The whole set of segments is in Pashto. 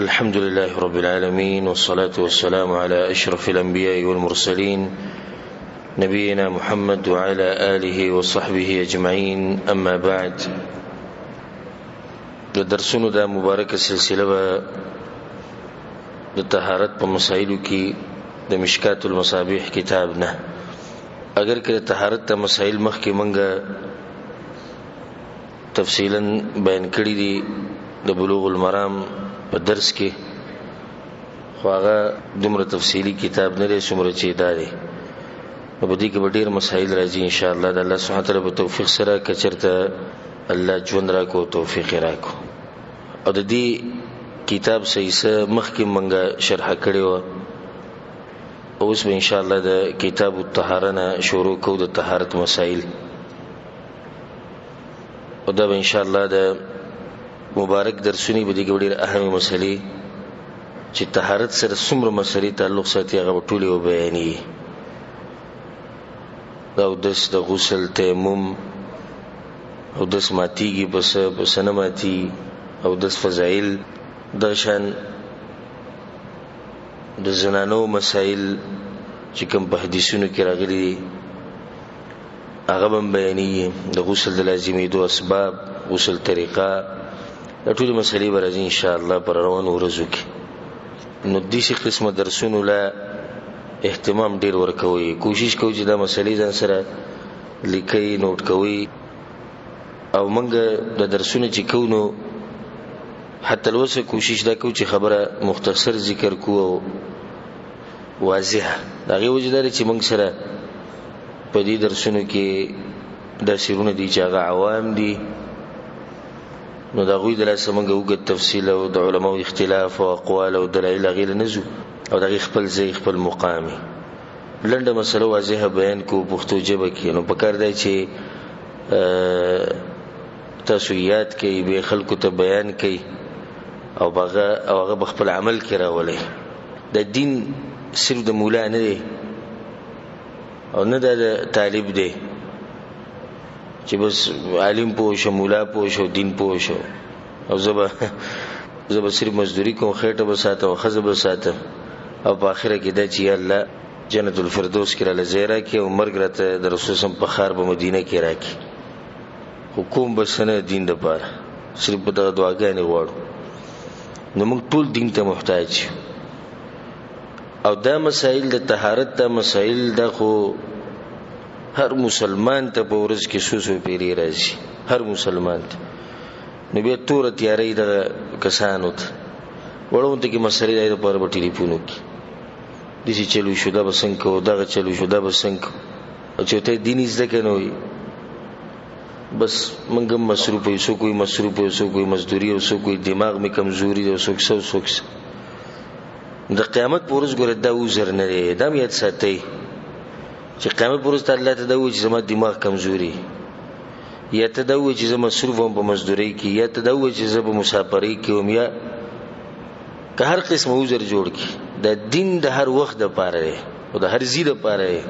الحمد لله رب العالمين والصلاة والسلام على أشرف الأنبياء والمرسلين نبينا محمد وعلى آله وصحبه أجمعين. أما بعد، درسونو دا مبارک سلسله د طهارت په مسائلو کې د مشکات المصابیح کتاب نه، اگر که طهارت ته مسائل مخکې منګه تفصیلا بیان کړی دي د بلوغ المرام په درس کې، خو هغه دومره تفصیلی کتاب نه دی څومره چې دا دی. نو په دې کې به ډېر مسایل راځي ان شاء الله د الله سبحانه وتعالی په توفیق سره، که چېرته الله ژوند راکړو توفیق یې راکړو. او د دې کتاب صحیح څه مخکې موږ شرح کړې وه، اوس به ان شاء الله د کتاب الطهاره نه شروع کوو د طهارت مسایل، او دا به ان شاء الله د مبارک درسونه به دي ډېر اهمه مسلې چې طهارت سره څومره مسلې تعلق ساتي هغه ټولې وبیانې. دا اودس د غسل، تیمم، اودس ماتیږي بس نه ماتي، اودس فضایل، د شان د زنانو مسائل چې کوم په حدیثونو کې راغلي دي هغه به بیانېږي، د غسل د لازمېدو اسباب، غسل طریقه، دا ټولې مسلې به راځي ان شاء الله پر روانو ورځو کې. نو داسې قسمه درسونو لا اهتمام ډېر ورکوئ، کوشش کوئ چې دا مسلې ځان سره لیکئ، نوٹ کوئ. او موږ د درسونه چې کوو نو حتی الوسه کوشش دا کوو چې خبره مختصر ذکر کوو او واضحه. د هغې وجه دا دی چې موږ سره په دې درسونو کې دا سیرونه دي چې هغه عوام دي، نو د هغوی د لاسه موږ اوږد تفصیل او د علماو اختلاف او اقوال او دلایل هغې له نه ځو، او د هغې خپل ځای خپل مقام وي. لنډه مسله واضحه بیان کوو پښتو ژبه کې، نو پکار دی چې تاسو یاد کوئ، بیا خلکو ته بیان کوئ، او هغه به خپل عمل کې راولئ. د دین صرف د مولا نه دی او نه د طالب دی چې بس عالم پوه شو، مولا پوه شو، دین پوه شو، او زه به صرف مزدوري کوم، خېټه به ساتم او ښځه به ساتم، او په آخره کې دا چې یا الله جنت الفردوس کې راله ځای راکړي او مرګ راته د رسول صلی په ښار په مدینه کې راکړي. خو کوم بس نه دین دپاره، صرف په دغه دعاګانې غواړو. نو موږ ټول دین ته محتاج یو، او دا مسائل د طهارت دا مسائل دا خو هر مسلمان ته په ورځ کې څو پیرې راځي، هر مسلمان ته. نو بیا توره تیارۍ دغه کسانو ته وړونته کې مسلې دی دپاره به ټلیفون وکړي، داسې چلو شو دا به څنګه کوو، دغه چلو شو دا به څنګه کوو. او چې ورته دین زده کړې نو بس موږ هم مصروف یو، څوک وایي مصروف یو، څوک وایي مزدوري یو، څوک وایي دماغ مې کمزوري دی، څوک څه څوک څه. د قیامت په ورځ ګوره دا عذر نه دی، دا هم یاد ساتئ چې قیامت پر ورځ ته الله ته دا وایي چې زما دماغ کمزوري، یا ته دا وایي چې زه مصروف وم په مزدورۍ کې، یا ته دا وایي چې زه په مسافرۍ کې وم، یا که هر قسمه عذر جوړ کړي. د دین د هر وخت دپاره دی او د هر ځای دپاره دی.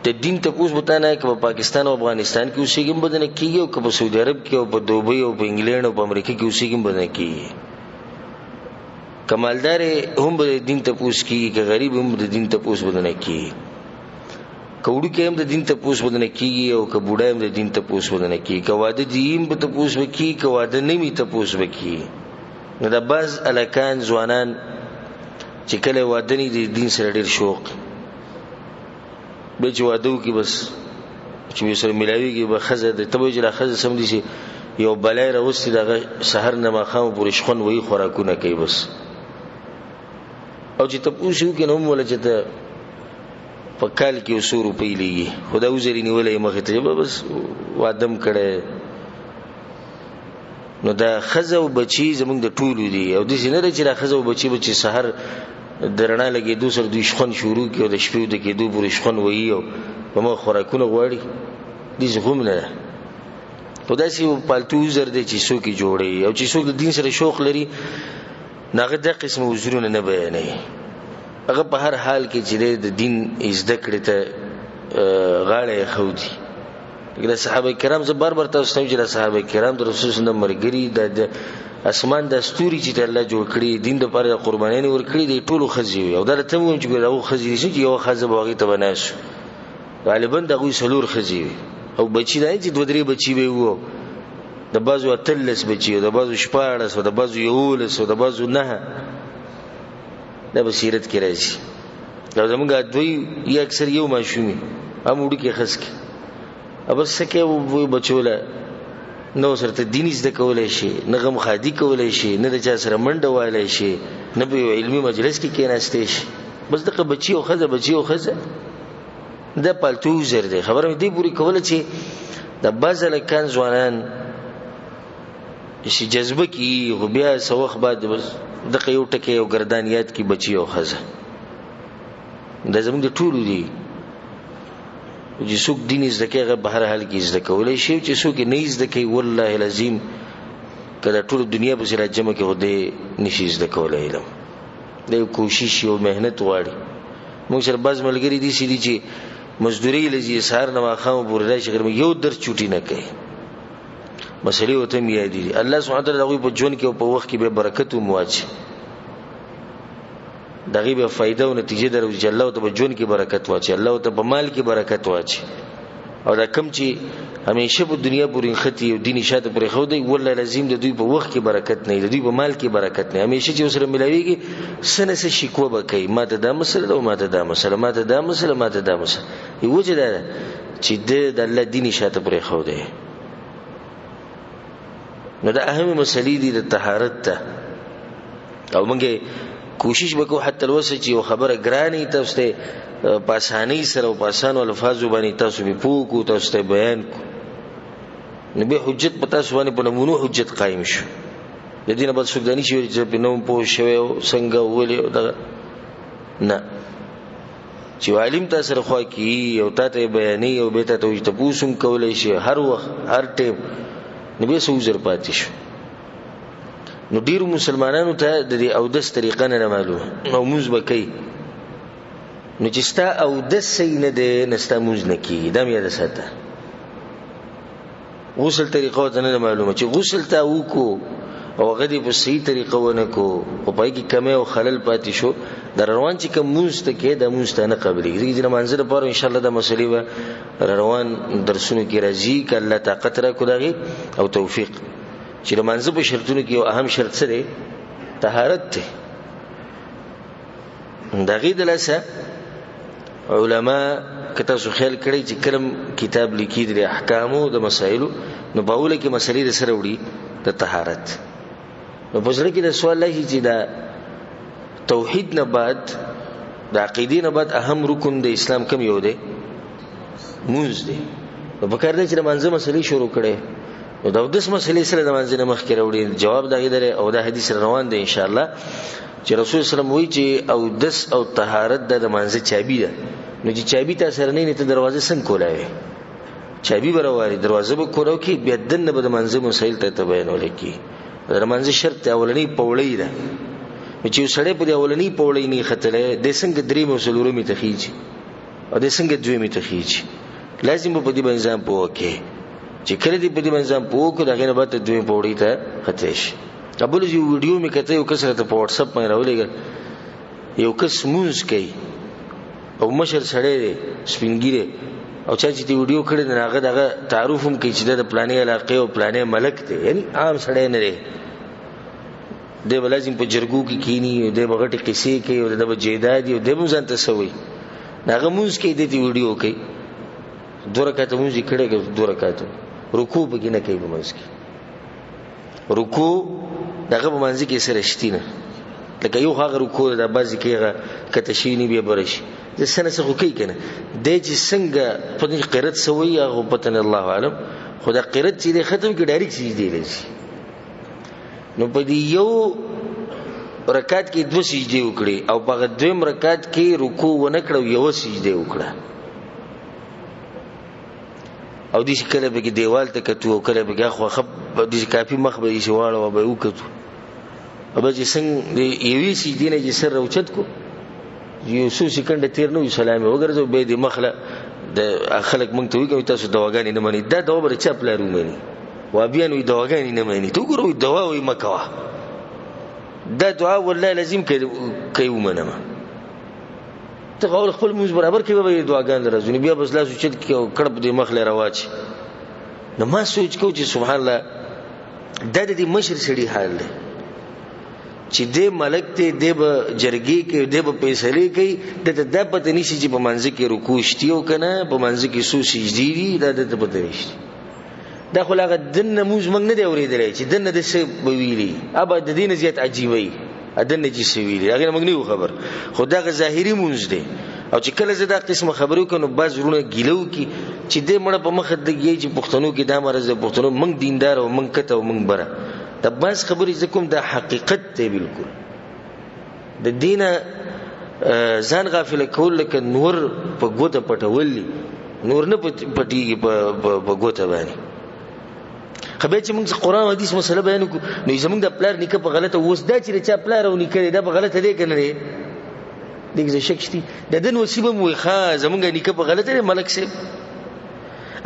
د دین تپوس به تا نه که په پاکستان او افغانستان کې اوسېږي هم به نه کېږي، او که په سعودي عرب کې او په دوبۍ او په انګلینډ او په امریکا کې اوسېږي هم به نه کېږي. که مالدار هم به د دین تپوس کېږي، که غریب هم د دین تپوس به نه کېږي، که وړوکی هم د دین تپوس به نه کېږي، او که بوډا هم د دین تپوس به نه کېږي. که واده دي هم به تپوس به کېږي، که واده نه وي تپوس به کېږي. نو دا بعض هلکان ځوانان چې کله واده نه د دین سره ډېر شوق، بیا چې واده وکړي بس چې بیا سره میلاویږي به ښځه د ته به وایي چې دا ښځه سمدي چې یو بلای راوستي د هغه سحر نه ماښامه پورې شخوند وهي، خوراکونه کوي بس. او چې تپوس یې وکړي نو هم وله چې ته په کال کې 100 روپۍ لېږي، خو دا عذر یې نیولی مخې ته بس واده م کړی. نو دا ښځه او بچي زموږ د ټولو دي، او داسې نه ده چې دا ښځه او بچي به چې سحر د رڼا لګېدو سره دوی شخوند شروع کړي او د شپې د کېدو پورې شخوند وهي او په مخ خوراکونه غواړي، داسې خو هم نه ده. خو داسې پالتو عذر دی چې څوک یې جوړوي، او چې څوک د دین سره شوق لري نو هغه دا قسمه عذرونه نه بیانوي. هغه په هر حال کې چې د دین زده کړې ته غاړه یې ښودي. د صحابه کرام زه بار بار تاسو ته چې د صحابه کرام د رسول الله ملګري د اسمان د ستوري چې الله جوړ کړی دین د پاره قربانین ور کړی دی ټولو خزي او دا ته مو چې یو خزي شي یو خزه باغی ته بناس غالبا دغه سلور خزي او بچی دی چې دوه درې بچی به وو د بازو اتلس بچی د بازو شپاړس او د بازو یولس او د بازو نه د بصیرت کې راځي دا زمونږ دوی یا اکثر یو ماشومی هم وړي کې خس کې اب سکه وو بچوله نو سره دیني زده کولای شي نه غم خادي کولای شي نه د چا سره منډه والای شي نه به علمي مجلس کې کېناستې شي بس دغه بچي او خزه د پالتو زر دی خبره دې پوری کوله چې د بازل کان ځوانان شي جذبه کی غو بیا سوخ بعد بس دغه یو ټکی او گردانیات کی بچي او خزه د زموږ د ټولو دی چې څوک دین زده غ بهر حال کې زده کولای شي چې څوک نه زده کوي والله العظیم کله ټول دنیا په سره جمع کې هده نشي زده کولای علم د کوشش او مهنت غواړي موږ سره باز ملګری دي سړي چې مزدوري لږی سهار نه واخا پورې راشي غره یو در چوټي نه کوي مسلې وته مې دي الله سبحانه وتعالى دغه په جون کې او په وخت کې به برکت او مواچ دغه به فائدہ او نتیجه درو چې الله ته په جون کې برکت واچي الله ته په مال کې برکت واچي او دا کم چې همیشه په دنیا پورې ختی او دیني شاته پورې خو دی والله لازم د دوی په وخت کې برکت نه د دوی په مال کې برکت نه همیشه چې سره ملاويږي سنه سه شکوه وکي ماته دا مسله او ماته دا مسله ماته دا مسله ماته دا مسله یو چې دا چې د الله دیني شاته پورې خو دی نو دا اهم مسلې دي د طهارت ته او موږ کوشش وکړو حتی لوسه چې یو خبره ګرانی تاسو ته پاسانی سره او پاسانو الفاظو باندې تاسو به پوکو تاسو ته بیان کو نبی حجت پتا سو باندې په نمونو حجت قائم شو د دې نه بل څه دانی شي چې په نوم پوه شوی او څنګه ولې دا نه چې عالم تاسو سره خو کی او تاسو بیانې او به تاسو ته پوښتنه کولای شي هر وخت هر ټیم نبی سوزر پاتې شو نو ډیرو مسلمانانو ته د دې او دس طریقه نه معلومه نو موږ بکې نو چې ستا او دس نه ده نستا موږ نه کی دا مې ده ساته غسل طریقه ته نه معلومه چې غسل تا وکو او غدي په صحیح طریقه ونه کو او پای کې کمی او خلل پاتې شو در روان چې کوم موږ ته کې د موږ ته نه قبلې دې منځره پر ان شاء الله د مسلې و روان درسونه کې راځي ک الله طاقت را کو دغه او توفیق چې د منځ په شرطونو کې یو اهم شرط څه دی طهارت دی دغه دلسه علما کته سو خیال کړي چې کلم کتاب لیکي د احکامو د مسائلو نو باول کې مسلې د سره وړي د طهارت نو په ځل کې د سوال لای چې دا توحید نه بعد د عقیدې نه بعد اهم رکن د اسلام کوم یو دی مونږ دی په کار دی چې د منځ مسلې شروع کړي او دا د مسلې سره د منځ نه مخ کې وروړي جواب دغه درې او دا حدیث روان دی ان شاء الله چې رسول سلام وایي چې او دس او طهارت د منځ چابي ده نو چې چابي تاسو سره نه ته دروازه څنګه کولای چابي برواري دروازه به کولو کې بیا دنه به د منځ مسائل ته بیانول کی د منځ شرط اولنی پوړی ده چې سړی په اولنی پوړی نه خطلې د څنګه درې مسلورو می تخیج او د څنګه دوی می تخیج لازم په دې باندې ځم پوه کې چې کله دې په دې باندې ځم پوه کو دغه نه به دوی پوړی ته خطېش ابل یو ویډیو می کته یو کسره ته په واتس اپ باندې راولېګ یو کس مونږ کوي او مشر سړی دی سپینګیره او چې دې ویډیو کړی نه هغه دغه تعارف هم کوي چې د پلانې علاقې او پلانې ملک دی یعنی عام سړی نه دی د بلازم په جرګو کې کینی د بغټ کیسې کوي او د جیداد او د مونږ ته سوي هغه مونږ کې د دې ویډیو کوي دوه رکعات مونږ کړي دوه رکعات رکوع به نه کوي مونږ کې رکوع دغه په منځ کې سره شتینه لکه یو هغه رکوع د بازي کې کته شینی به برش د سنه څخه کوي کنه د چې څنګه په دې قرت سوي هغه پتن الله عالم خدا قرت چې ختم کې ډایرکټ سجدي لشي نو په دې یو رکعت کې دوه سجدي وکړي او په دویم رکعت کې رکوع ونه کړو یو سجدي وکړه او دې کله به کې دیوال ته کتو او کله به خو خپ دې کافي مخ به شي واړو او به وکړو او به څنګه یوې سجدي نه چې سر راوچت کو یو څو سکند تیر نو سلام وګرځو به دې مخله د خلک مونږ ته وي تاسو دواګانی نه مني دا دوا بر چا پلارو مني وابیان وي دواګانې نه مانی ته ګورو دوا وي مکوا دا دعا والله لازم کوي ومنه ته خو خپل موږ برابر کې به دعاګان درځونی بیا بس لاسو چت کې کړپ دې مخله رواچ نو ما سوچ کو چې سبحان الله دا د مشر سړي حال دی چې دې ملک ته دې به جرګي کې دې به فیصله کوي د پته نشي چې په منځ کې رکوع شتیو کنه په منځ کې سو سجدي دي دا د پته نشي دا خو لاغه دن نموز موږ نه دی اورېدلې چې دن د څه ویلي ابا د دین زیات عجیبي ادن چې څه ویلي هغه موږ نه خبر خدا غ ظاهري مونږ دی او چې کله زه دا قسمه خبرو کنو باز ورونه ګیلو کی چې دې مړه په مخ دګي چې پښتنو کې دا مرز د پښتنو موږ دیندار او موږ کته او موږ بره دا باز خبرې زکم د حقیقت ته بالکل د دینه ځان غافل کول لکه نور په ګوته پټولې نور نه پټیږي په ګوته باندې خبر چې موږ قرآن او حدیث مسله بیان کو نو زموږ د پلار نیکه په غلطه وس دا چې چا پلار او نیکه دا په غلطه دی کنه دی دغه شک شتي د دن وسیبه مو ښا زموږ نیکه په غلطه دی ملک سي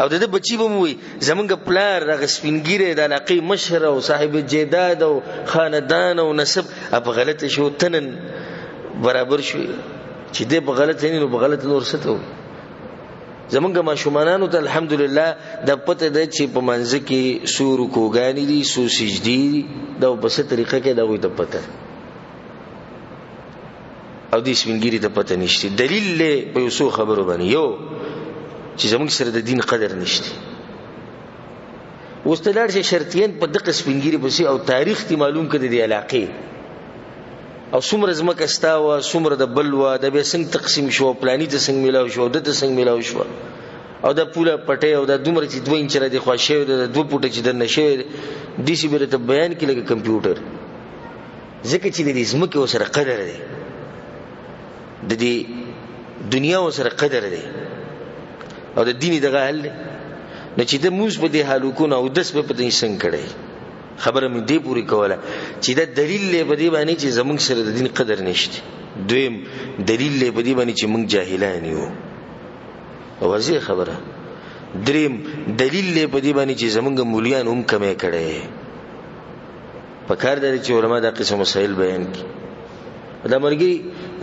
او د بچي به مو زموږ پلار رغ سپینګیره د علاقې مشر او صاحب جیداد او خاندان او نسب په غلطه شو تنن برابر شو چې دې په غلطه نه په غلطه نور ستو زمونږ ماشومانانو ته الحمدلله د پته د چې په منځ کې سور کوګانی دي سو سجدي دا په څه طریقه کې دا وي د پته او دې سپینګيري د پته نشته دلیل له په یو خبرو باندې یو چې زمونږ سره د دین قدر نشته واستلار شي شرطین په دغه سپینګيري پسې او تاریخ تی معلوم کړي د علاقې او څومره زمکه استاوه څومره د بلوا د به څنګه تقسیم شو پلاني ته څنګه ملاو شو د ته څنګه ملاو شو او د پوله پټه او د دومره چې 2 انچ را دي خوښه او د 2 پټه چې د نشه دي سي بیره ته بیان کې لکه کمپیوټر ځکه چې د زمکه وسره قدر دی د دې دنیا وسره قدر دی او د دیني دغه حل نه چې د موږ په دې حالو کو نه او داس په پته څنګه کړي خبره مې دی پوری کوله چې دا دلیل له بدی باندې چې زمونږ سره د دین قدر نشته دویم دلیل له بدی باندې چې موږ جاهلان یو واضح خبره دریم دلیل له بدی باندې چې زمونږ مولیان هم کمې کړي په کار دی چې علما دا قسم مسائل بیان کړي دا مرګي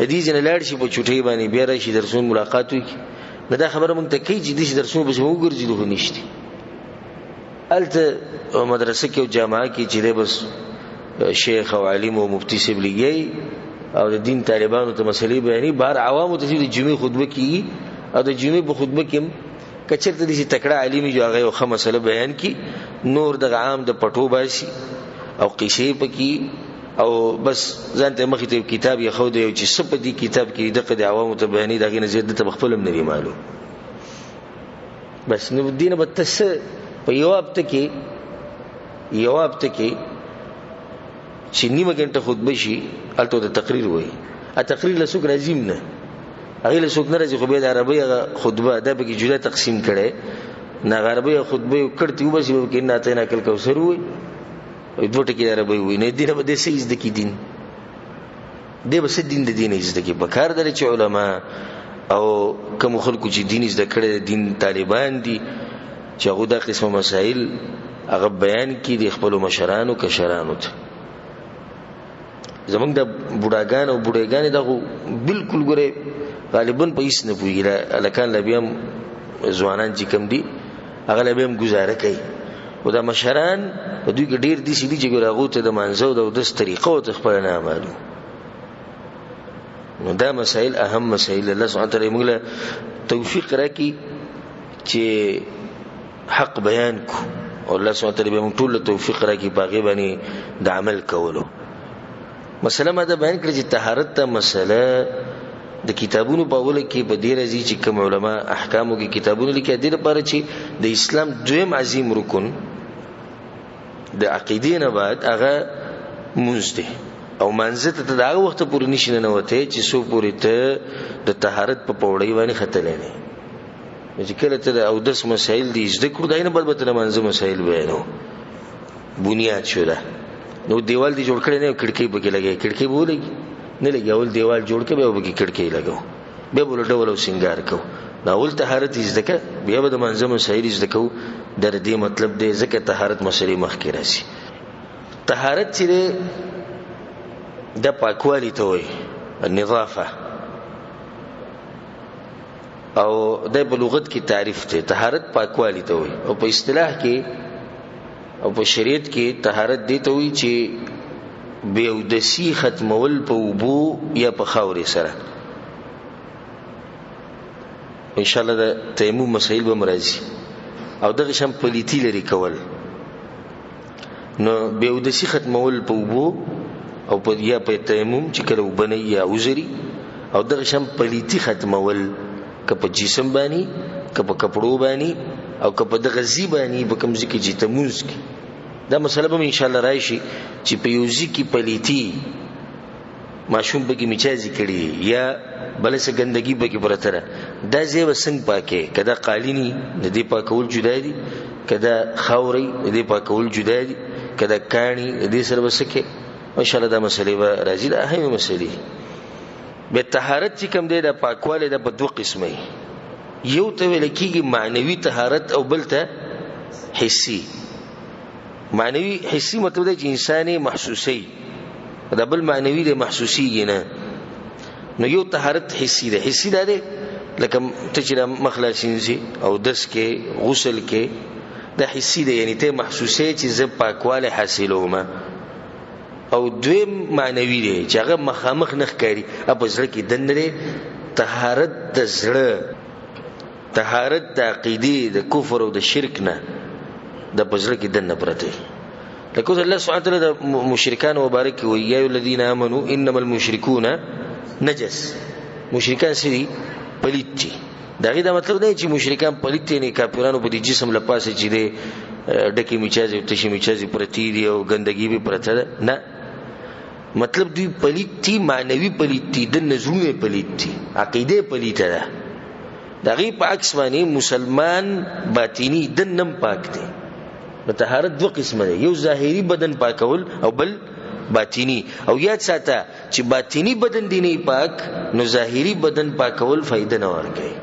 حدیث نه لاړ شي په چټي باندې بیا راشي درسون ملاقات وکړي نو دا خبره مونږ ته کوي چې دې درسونه به موږ ګرځېدو نشته الته مدرسه کې او جامعه کې چې بس شیخ او عالم او مفتی سیب لګي او د دین طالبانو ته مسلې بیانې بهر عوامو ته د جمعې خطبه کې او د جمعې په خطبه کې کچرته دي چې تکړه عالمي جو هغه خو مسله بیان کی نور د عام د پټو باسي او قصې پکې او بس ځانته مخې ته کتاب یې خو دی چې سپ دي کتاب کې دغه د عوامو ته بیانې دغه نه زیات ته خپلم نه معلوم بس نو دینه به تس په یو هفته کې چې نیمه غنټه خطبه شي الته د تقریر وایي ا تقریر له څوک راځیم نه هغه له څوک نه راځي خو به د عربی خطبه دا به جدا تقسیم کړي نه عربی خطبه کړتي وبسي کې نه ته نه کل کوثر وایي دوه ټکی عربی وایي نه دینه به د سې د کې دین دی به دین د دین از د کې بکار درې چې علما او کوم خلکو چې دین از د کړي دین طالبان دي چې هغه د قسم مسائل هغه بیان کړي د خپل مشرانو کشرانو ته زمونږ د بوډاګان او بوډېګان دغه بالکل ګره غالبا په هیڅ نه پوهیږي الکان لبیم ځوانان چې کم دي هغه لبیم گزاره کوي او د مشران په دوی کې ډیر دي چې هغه ته د منځو د دس طریقو ته خپل نه عملو نو دا مسائل اهم مسائل الله سبحانه وتعالى موږ له توفیق راکړي چې حق بیان کو او الله سبحانه وتعالى به موږ ټول توفیق راکړي باغې باندې د عمل کولو مسله ما دا بیان کړی چې طهارت ته مسله د کتابونو په اول کې په ډیر ځای چې کوم علما احکامو کې کتابونه لیکي د لپاره چې د اسلام دویم عظیم رکن د عقیدې نه بعد هغه مونږ دی او منځ ته دا وخت پورې نشي نه وته چې سو پورې ته د طهارت په پوړی باندې خطلې نه چې کله ته او داس مسائل دي زده کړو داینه بل به منځ مسائل بیانو بنیاد شو ده نو دیوال دی جوړ کړي نه کړکۍ بګي لګي کړکۍ بولېږي نه لګي اول دیوال جوړ کړي به بګي کړکۍ لګاو به بول ډول او سنگار کو دا اول طهارت زده ک بیا به د منځ مسائل زده کو در دې مطلب دی ځکه طهارت مسلې مخکې راځي. طهارت چې د پاکوالی ته وایي النظافه او د بلوغت کی تعریف ته طهارت پاکوالی ته وایي او په اصطلاح کې او په شریعت کې طهارت دی ته وایي چې بیودسی ختمول په وبو یا په خاورې سره. ان شاء الله د تیمم مسائل به مرাজি او دغه شم پلیتی لري کول. نو بیودسی ختمول په وبو او په یا په تیمم چې کله وبني یا وزري او دغه شم پلیتی ختمول که په جسم باندې که په کپړو باندې او که په دغه زی باندې به کوم ځکه چې تموز کی دا مسله به ان شاء الله راشي چې په یوزي کې پلیتی ماشوم به کې میچازي کړي یا بلسه ګندګي به کې برتره دا زی وسنګ پاکه کدا قالینی د دې پاکول جدا دي کدا خاوري د دې پاکول جدا دي کدا کانی د دې سره وسکه ان شاء الله دا مسلې به راځي. دا اهمه مسلې به طهارت چې کوم دی د پاکواله د په دوه قسمه یو ته ویل کېږي معنوي طهارت او بل ته حسي. معنوي حسي مطلب دی چې انساني محسوسي دا بل معنوي د محسوسي نه. نو یو طهارت حسي ده. حسي ده لکه ته چې مخلاصینځي او دس کې غسل کې دا حسي ده یعنی ته محسوسي چې ز پاکواله حاصلومه. او دویم معنوي دی چې هغه مخامخ نه ښکاري په زړه کې دنه طهارت د زړه طهارت د عقیده د کفر او د شرک نه د پزړه کې دنه پرته. لکه الله سبحانه وتعالى د مشرکان مبارک وي یا الذين امنوا انما المشركون نجس. مشرکان سړي پلیت دي. دغه دا مطلب نه چې مشرکان پلیت نه کافرانو په دې جسم لپاسه چې دي ډکه میچازي او تشي میچازي پرتی دي او ګندګي به پرته نه. مطلب دوی پلیت دي معنوي پلیت دي د نزونه پلیت دي عقیده پلیت ده. دغه په عکس باندې مسلمان باطینی دنم پاک دي. نو طهارت دوه قسمه ده یو ظاهري بدن پاکول او بل باطینی. او یاد ساته چې باطینی بدن دی نه پاک نو ظاهري بدن پاکول فائدہ نه ورکوي.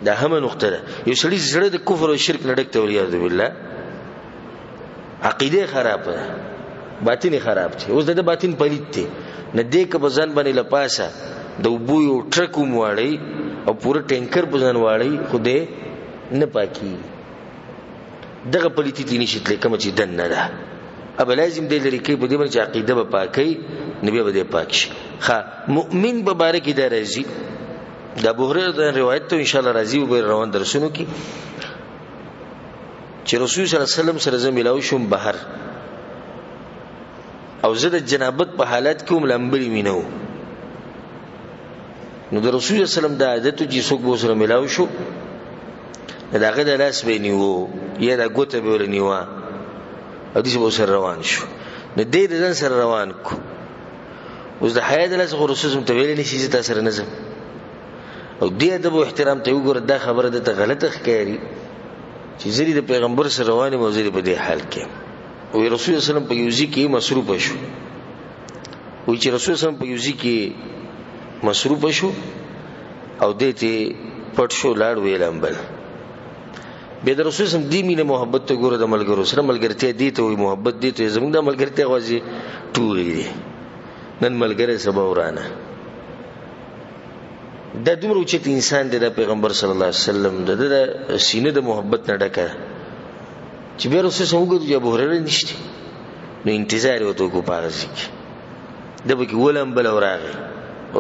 دا هم نقطه ده. یو سړي زړه د کفر او شرک نه ډک تولیاد بالله عقیده خراب ده باطن خراب دي. اوس د باطن پلیت دي نه دې ک بزن باندې لپاسه د وبو یو ټرکو مواړی او پوره ټینکر بزن واړی خوده نه پاکي. دغه پلیتی دي نشته کوم چې دن نه ده. اب لازم دې لري کې په دې باندې عقیده به پاکي نبی به دې پاک شي. ښا مؤمن به بارک دې راځي دا بوهره روایت ته ان شاء الله راځي به روان درسونو کې چې رسول صلی الله علیه وسلم سره زميلاو شوم بهر او زه د جنابت په حالت کې ملامبري مينو. نو د رسول الله سلام د عادت چې څوک به سره ملاو شو داغه د لاس به نیو یا د ګوته به ورنیو او دې به سره روان شو. نو دې د ځان سره روان کو. اوس د حیا د لاس رسول ته ویل نشي چې تاسو سره نظم او دې ادب او احترام ته وګوره. دا خبره د غلطه ښکاری چې زری د پیغمبر سره روانه موزري په دې حال کې او رسول الله سلام په یوزي کې مصروف شو. او چې رسول الله سلام په یوزي کې مصروف شو او دته پټ شو لاړ ویلامبل به د رسول سم دی مینه محبت ته ګوره د ملګرو سره ملګرتیا دی ته وي محبت دی ته زموږ د ملګرتیا غوځي ټوري دي نن ملګری سبا ورانه. د دومره چې انسان د پیغمبر صلی الله علیه وسلم د سینې د محبت نه ډکه چې به رسول سم وګوري چې ابو هريره نشته نو انتظار وته کو پارځي د به کې ولامبل اوراغه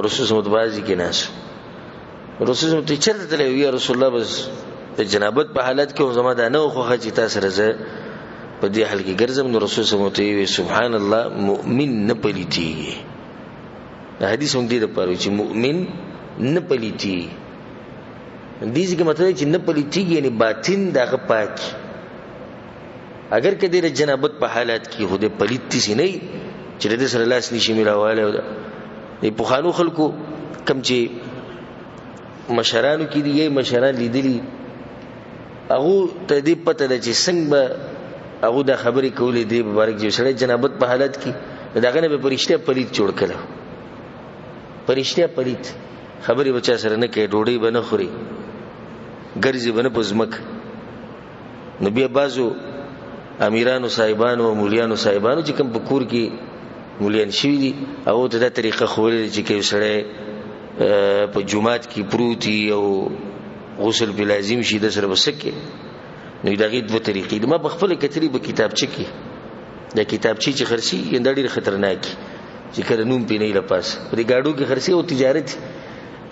رسول الله متبازي کې ناس رسول الله ته چرته تللی یا رسول الله بس د جنابت په حالت کې زما دا نه خو چې تاسو سره په دې حال کې ګرځم. نو رسول الله ته سبحان الله مؤمن نه پلیتی. دا حدیث هم دې د پاره چې مؤمن نه پلیتی. دې څه مطلب چې نه پلیتی یعنی باطن دغه پاک. اگر کدی د جنابت په حالت کې خو دې پلیتی سي نه چې دې سره لاس نشي ملاواله دی په خانو خلکو کم چې مشرانو کې دی مشران لیدلی هغه ته دې پته ده چې څنګه هغه د خبرې کولې دی مبارک جو سره جنابت په حالت کې داغه نه به پرشته پلیت جوړ کړه. پرشته پلیت خبرې بچا سره نه کوي ډوډۍ بنه خوري ګرځي بنه پزمک نو بیا بازو امیرانو صاحبانو او مولیانو صاحبانو چې کوم په کور کې مولیان شوي دي هغه ته دا طریقه ښوولې چې کوم سړی په جومات کې پروتي او غسل په لازم شي د سره وسکه نو دا غي دوه طریقې ما په خپل کتري په کتابچه کې دا کتابچه چې خرسي انده ډېر خطرناک چې کله نوم پې نه لپاس په دې گاډو کې خرسي او تجارت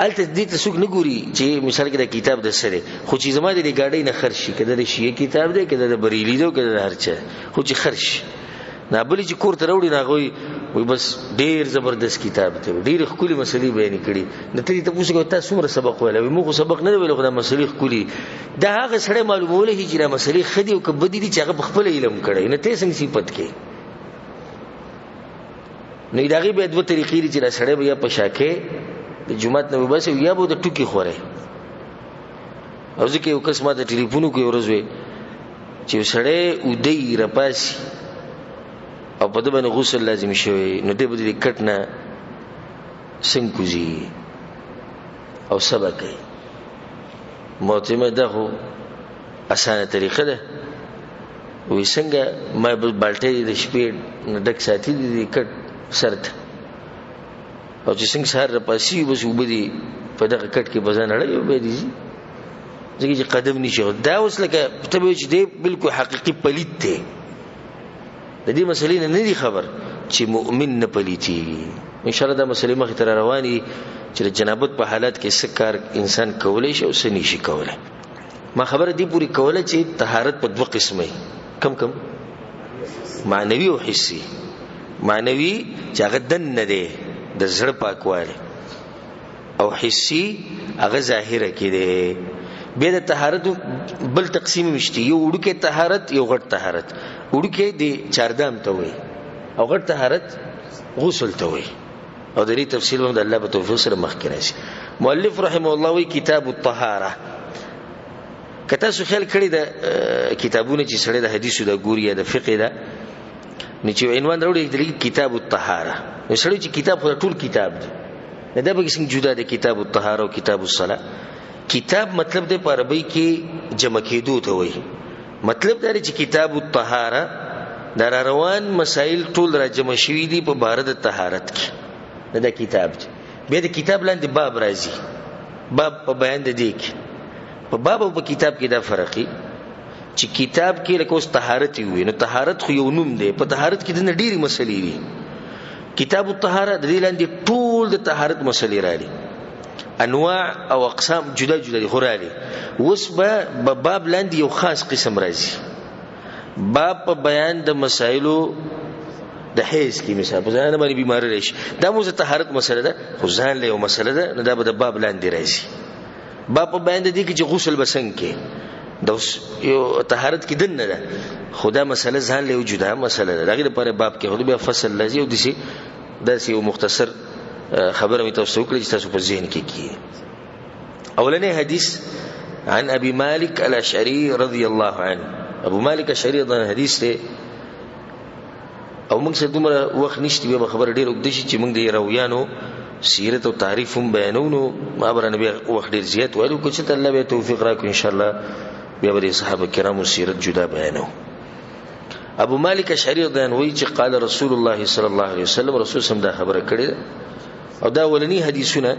الته دې ته څوک نه ګوري چې مثال کې دا کتاب د سره خو چې زما دې گاډي نه خرشي کده د شیعه کتاب دی کده د بریلی دی کده د هرچا خو چې خرش نه بلی چې کور ته وروړي نه غوي وي بس ډیر زبردست کتاب دی ډیر خولي مسلې بیان کړي نه ته پوښتنه کوي تاسو څومره سبق ویلو موږ سبق نه ویلو خو دا مسلې خولي دا هغه سره معلوموله چې دا مسلې خدي او کبدي دي چې هغه خپل علم کړي نه ته څنګه صفت کې نو دا غي به دوه طریقې چې را سره بیا په شاکه د جمعات نه بس یا به د ټوکی خوره او ځکه یو قسمه د ټلیفونو کې ورځوي چې سړی ودی رپاسي او په دبن غسل لازم شوی نو دې بده کټ نه سنکوزي او سبا کوي معتمد ده اسانه طریقه ده وې څنګه ما بالټې د شپې ډک ساتي دي کټ سرت او چې څنګه سهار رپاسي بس وبدي په دغه کټ کې بزان اړې وبې دي ځکه چې قدم نشي دا اوس لکه ته به چې دی بالکل حقيقي پلیت دی د دې مسلې نه دی خبر چې مؤمن نه پلیتی ان شاء الله دا مسلې مخ ته رواني چې جنابت په حالت کې سکار انسان کولای شي او سني شي کولای ما خبره دی پوری کوله چې طهارت په دوه قسمه کم معنوي او حسي معنوي چې هغه دن نه دی د زړه پاکواله او حسي هغه ظاهره کې دی به د طهارت بل تقسیم مشتي یو وړوکې طهارت یو غټ طهارت وړوکې د چاردام ته وي او غټ طهارت غسل ته وي او د دې تفصیل هم د الله په توفیق سره مخکې راشي مؤلف رحمه الله وی کتاب الطهاره کته سو خیال کړی د کتابونه چې سره د حدیثو د ګوریا د فقه ده نه چې عنوان راوړي د کتاب الطهاره نو سره چې کتاب خو ټول کتاب دی دا به څنګه جدا د کتاب الطهاره او کتاب الصلاه کتاب مطلب د عربی کې جمع کېدو ته وایي مطلب دا چې کتاب الطهاره دا روان مسائل ټول را جمع شوي دي په باره د طهارت کې دا کتاب دی به د کتاب لاندې باب راځي باب په بیان د دې کې په باب او په کتاب کې دا فرقي چې کتاب کې لکه اوس طهارت وي نو طهارت خو یو نوم دی په طهارت کې د ډېری مسلې دي کتاب الطهاره د دې لاندې ټول د طهارت مسلې راړي انواع او اقسام جدا جدا دي خورالي اوس به باب لاندې یو خاص قسم راځي باب په بیان د مسائلو د حیض کې مثال په ځان باندې بیمار راشي دا موږ طهارت مسله ده خو ځان له یو مسله ده نو دا به د باب لاندې راځي باب په بیان د دې کې چې غسل بسنګ کې د یو طهارت کې دن نه ده خدا مسله ځان له جدا مسله ده دغه لپاره باب کې خو به فصل لازم او دسی داسې یو مختصر خبره مې تاسو وکړه چې تاسو په ذهن کې کیه اولنې حدیث عن ابي مالك الاشعري رضي الله عنه ابو مالك الاشعري دا حدیث ته او موږ څه دومره وخت نشته به خبر ډیر وګد شي چې موږ د راویانو سیرت او تعریف هم بیانونو ما بر نبی وخت ډیر زیات وایو کو چې الله به توفیق راکړي ان شاء الله بیا به صحابه کرامو سیرت جدا بیانو ابو مالک اشعری رضی الله عنه چې قال رسول الله صلی الله علیه وسلم رسول سم دا خبره کړې او دا ولنی حدیثونه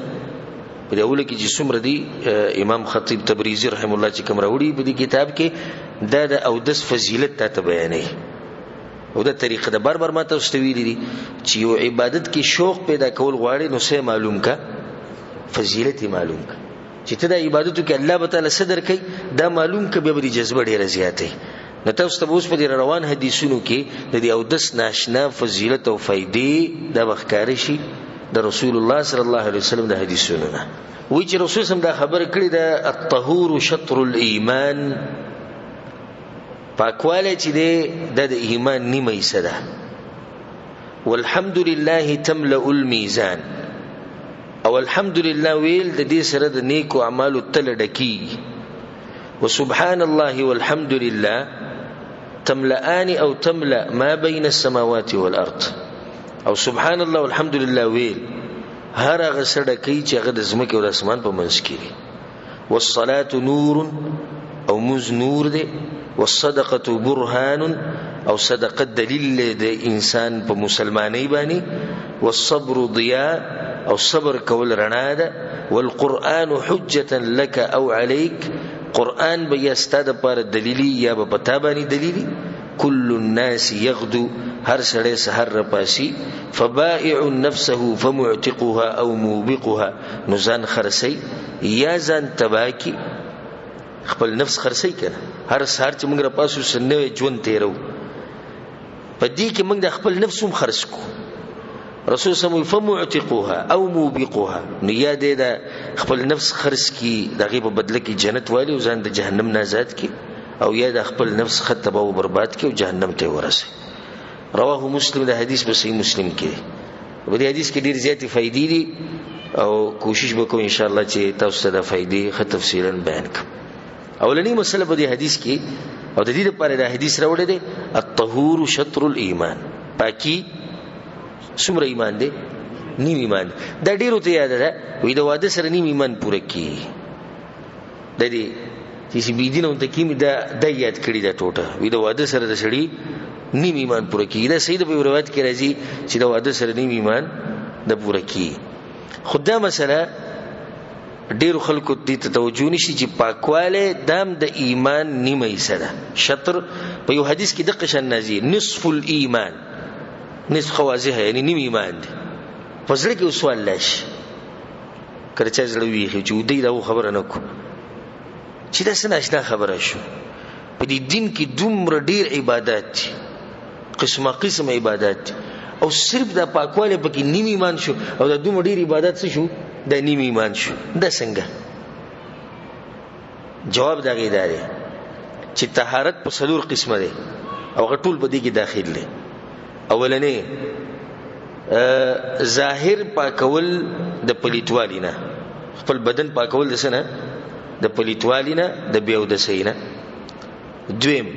په دې اول کې چې څومره دي امام خطیب تبریزی رحم الله چې کوم راوړي په دې کتاب کې دا د او د فضیلت ته بیانې او دا طریقه د بار ما ته واستویلې دي چې یو عبادت کې شوق پیدا کول غواړي نو څه معلوم کا فضیلت معلوم کا چې ته د عبادتو کې الله تعالی صدر کوي دا معلوم کا به د جذبه ډیره زیاته نو تاسو ته اوس په روان حدیثونو کې د دې او د ناشنا فضیلت او فائدې د وښکاري شي د رسول الله صلی الله علیه وسلم د حدیثونو نه وی چې رسول سم دا خبر کړی د الطهور شطر الايمان پاکواله چې د ایمان نیمه حصہ ده والحمد لله تملأ الميزان او الحمد لله ویل د دې سره د نیکو اعمالو تل ډکی وسبحان الله والحمد لله تملأان او تملأ ما بين السماوات والارض او سبحان الله والحمد لله ویل هر هغه سره کوي چې هغه د زمکه او د اسمان په منځ کې وي والصلاه نور او مز نور ده والصدقه برهان او صدقه دلیل د انسان په مسلمانۍ باندې، والصبر ضیاء او صبر کول رڼا ده، والقرآن حجه لك او عليك قرآن به یستاد پر دلیلی یا به پتا باندې دلیلی. كل الناس يغدو هر سړی سحر رپاسی، فبائع نفسه فمعتقها او موبقها نو ځان خرسی یا ځان تباکی، خپل نفس خرسی کنه. هر سحر چې موږ رپاسو سنوي ژوند تیرو په دې کې موږ د خپل نفس هم خرڅ کو. رسول سمو فمعتقها او موبقها نو یا دې د خپل نفس خرڅ کی دغه په بدله کې جنت والی او ځان د جهنم نه آزاد کی، او یا د خپل نفس خطبه او برباد کی او جهنم ته ورسي. رواه مسلم، د حدیث په صحیح مسلم کې. په دې حدیث کې ډیر زیاتې فائدې دي او کوشش وکړو ان شاء الله چې تاسو ته د فائدې ښه تفصیلا بیان کړم. اولنی مسله په دې حدیث کې او د دې لپاره د حدیث راوړی دی الطهور شطر الایمان، پاکی څومره ایمان دی؟ نیم ایمان. دا ډیرو ته یاد ده وې د واده سره نیم ایمان پوره کی. د دې چې بيدینه ته کیمه دا یاد کړی دا ټوټه وې د واده سره د سړی نیم ایمان پوره کی. دا سید په روایت کې راځي چې د واده سره نیم ایمان د پوره کی. خدای مسله ډیرو خلکو دې ته توجه نشي چې پاکواله دام د ایمان نیمه حصہ ده. شطر په یو حدیث کې د قشن نازي نصف الایمان، نصف خوازه یعنی نیم ایمان دی. پزړه کې سوال لاش کړه چې زړه ویږي چې دوی دا خبره نه کو چې دا څنګه آشنا خبره شو. په دې دین کې دومره ډیر عبادت دي، قسمه قسم عبادت، او صرف دا پاکواله پکې نیم ایمان شو او دا دومره ډیر عبادت څه شو دا نیم ایمان شو. دا څنګه؟ جواب دا غي دی چې طهارت په څلور قسمه ده او غټول په دې کې داخل دي. اولنې ظاهر پاکول د پلیتوالی نه، خپل بدن پاکول د سنه د پلیتوالی نه د بیو د سینه. دویم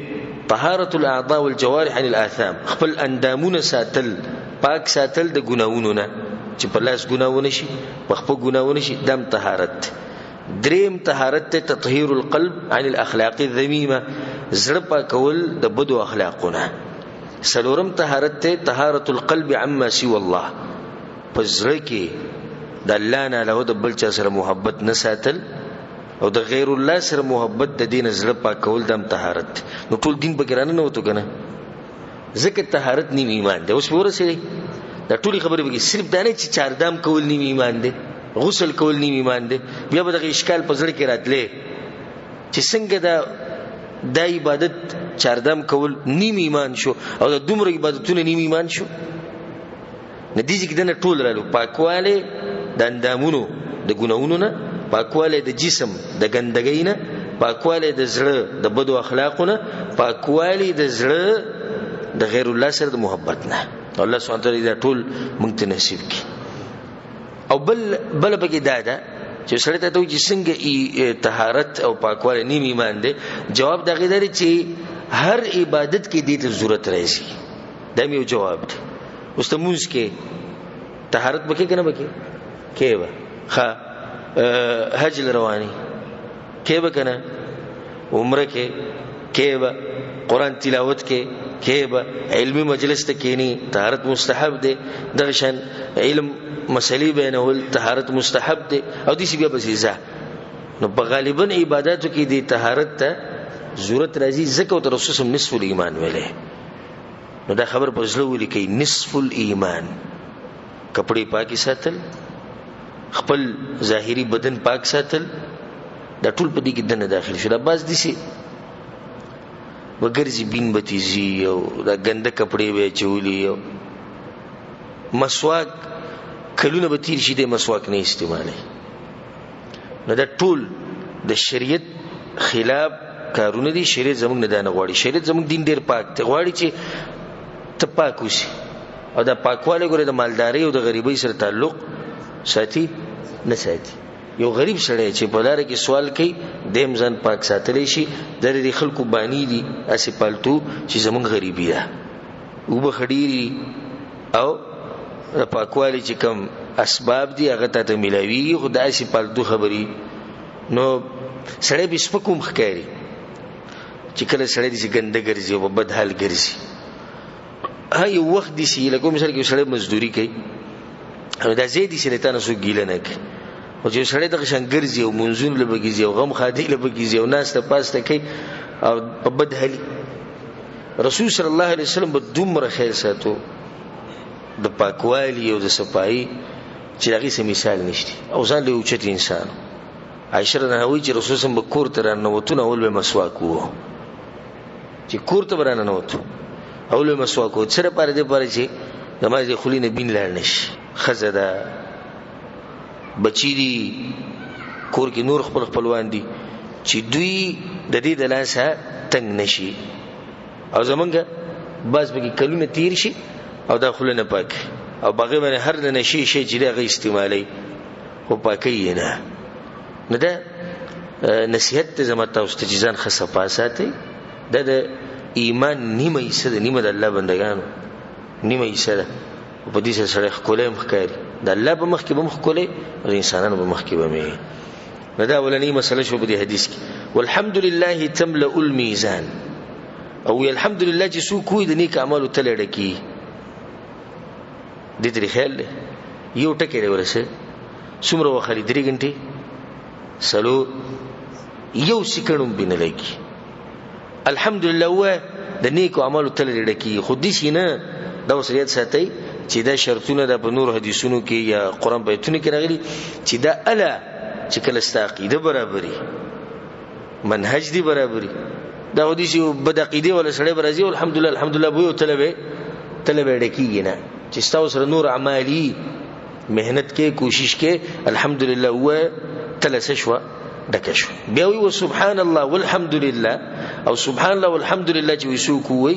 طهارت الاعضاء والجوارح عن الاثام، خپل اندامونه ساتل پاک ساتل د ګناوونو نه، چې په لاس ګناونه شي په خپل ګناونه شي دم طهارت. دریم طهارت تطهير القلب عن الاخلاق الذميمه، زړه پاکول د بدو اخلاقونه. سلورم طهارت طهارت القلب عما سوى الله، پزړه کې د الله نه له د بل چا سره محبت نه ساتل او د غیر الله سره محبت د دین زړه پاکول دم طهارت. نو ټول دین به ګرانه نه وته کنه، ځکه طهارت نیم ایمان دی. اوس په ورسره دا ټولي خبره به صرف دا نه چې چار دام کول نیم ایمان دی، غسل کول نیم ایمان دی. بیا به د اشکال په زړه کې راتلې چې څنګه دا عبادت چاردام کول نیم ایمان شو او د دومره عبادتونه نیم ایمان شو. نتیجه کې دنه ټول رالو پاکواله د اندامونو د ګناونو نه، پاکواله د جسم د ګندګۍ نه، پاکواله د زړه د بدو اخلاقونه، پاکواله د زړه د غیر الله سره د محبت نه. الله سبحانه وتعالى دا ټول موږ ته نصیب کړي. او بل بګی دا چې سره ته دوی څنګه طهارت او پاکواله نیم ایمان دی. جواب دا غیداري چې هر عبادت کې دې ته ضرورت راځي. دا یو جواب دی. اوس ته موږ کې طهارت بکې کنه بکې کې و حج رواني کې به کنه، عمره کې به، قران تلاوت کې به، علمي مجلس ته کېنی طهارت مستحب دی. دغه شان علم مسلې بینول طهارت مستحب دی او دې بیا بسیزه. نو په غالبا عبادتو کې دې طهارت ته ضرورت راځي، ځکه او رسول سم نصف الایمان ویلې. نو دا خبر په ځلو لیکي نصف الایمان، کپڑے پاکي ساتل، خپل ظاهري بدن پاک ساتل، دا ټول په دې کې دنه داخل شو. دا باز دي سي وګرځي بین بتیزي او دا ګنده کپڑے به چولي او مسواک کلونه به تیر شي د مسواک نه استعمالي. نو دا ټول د شریعت خلاف کارونه دي. شریعت زموږ نه دانه غواړي. شریعت زموږ دین ډیر پاک ته غواړي چې ته پاک اوسې او دا پاکواله ګوره د مالداري او د غریبۍ سره تعلق ساتي نه ساتي. یو غریب سړی چې په لار کې سوال کوي دیم ځان پاک ساتلی شي. د دې خلکو بانی دي اسی پالتو چې زموږ غریبي ده او به خډيري او د پاکوالی چې کوم اسباب دي هغه ته ملاوي. خدای سي پالتو خبري نو سړی به سپکوم ښکاري. چې کله سړی دې ګنده ګرځي او بد حال ګرځي یو وخت دي چې لکه مثال کې سړی مزدوري کوي دا زیدي شیطان سو ګیله نه کوي او چې سړی د شنګرځي او منځون لبګيږي او غم خادي لبګيږي او ناس ته پاسته کوي او په بد حالي رسول صلی الله علیه وسلم به دومره خیر ساتو د پاکوالي او د صفائی چې هغه سم مثال نشته او ځان له اوچت انسان عائشہ رضی الله چې رسول سم به کور ته رانوتونه اول به مسواک وو چې کور ته رانوتو اول به مسواک وو سره پاره دې پاره چې نماز خلی نه بین لاړ نشي خزدا بچی دي کور کې نور خپل خپلوان دي چې دوی د دې د لاسه تنگ نشي او زمونږ باز به کلونه تیر شي او داخله نه پاک او باغې باندې هر د نشي شي چې دغه استعمالي او پاکي نه ده نصيحت ته زموږ تاسو ته ځان خصفا ساتي د ایمان نیمه یې ده نیمه د الله بندگانو نیمه یې ده په دې سره خپلې مخکاري د الله په مخ کې به مخکولې او انسانانو په مخ کې به مې نه دا ولني مسله شو په دې حدیث کې والحمدلله تملا الميزان او الحمدلله چې سو کوی د نیک اعمالو تل ډکی دې ترې خیال یو ټکی ورسه څومره وخت 3 غنټې سلو یو سکندوم بینه لګي الحمدلله و د نیک اعمالو تل ډکی خو دې شینه دا وسریت ساتي چې دا شرطونه د نور حدیثونو کې یا قران بیتونو کې راغلي چې دا الا چې کله استعقیده برابرۍ منهج دی برابرۍ دا حدیث بد عقیده ولا سړی برازي الحمدلله الحمدلله بو طلبه ډکیږي نه چې تاسو سره نور اعمالي مهنت کې کوشش کې الحمدلله و تلسشوا دکشو بیا وی سبحان الله والحمدلله او سبحان الله والحمدلله چې وسو کوی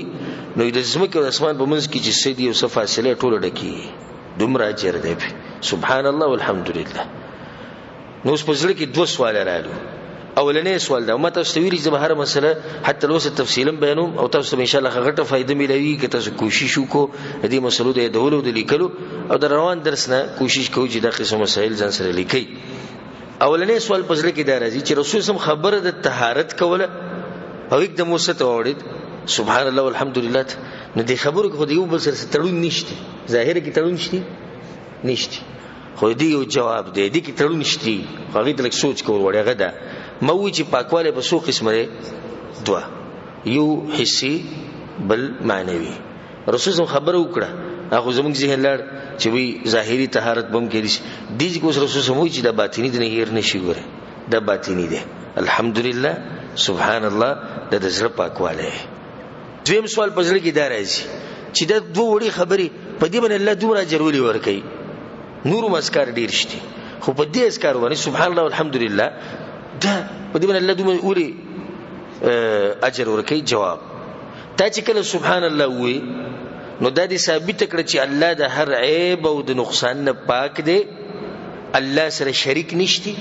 نو د زمکه او اسمان په منځ کې چې سیدی او صفاصله ټوله ډکی دومره اجر دی سبحان الله والحمدلله نو اوس په ځل کې دوه سوال راغلو اولنې سوال دا ماته استویری چې هر مسله حتی لوسه تفصیلا بیانوم او تاسو ان شاء الله غټه فائدہ ملوي که تاسو کوشش وکړو دې مسلو د دولو د لیکلو او د روان درس نه کوشش کوو چې دا قسم مسائل ځان سره لیکي اولنې سوال په ځل کې دا راځي چې رسول سم خبره د طهارت کوله او یک د موسی ته وړید سبحان الله والحمدلله نو دې خبرو کې خو یو بل سره تړون نشته ظاهر کې تړون نشته خو دې یو جواب دی دې کې تړون نشته هغه د لک سوچ کول وړه غدا موي چې پاکواله په سو قسمه دوا یو حسي بل معنوي رسول خبره وکړه هغه زموږ ذهن لړ چې وی ظاهري طهارت بم کړي دي چې رسول سموي چې د باطینی د نه هیر نشي ګوره د باطینی دی الحمدلله سبحان الله د زړه پاکواله دویم سوال پزړه کې دا راځي چې د دوه وړي خبرې په دې باندې الله دومره جرولي ورکي نور مسکار ډیر شتي خو په دې اسکار باندې سبحان الله والحمدلله دا په دې باندې الله دومره وړي اجر ورکي جواب تا چې کله سبحان الله وې نو دا دې ثابت کړ چې الله د هر عیب او د نقصان نه پاک دی الله سره شریک نشتی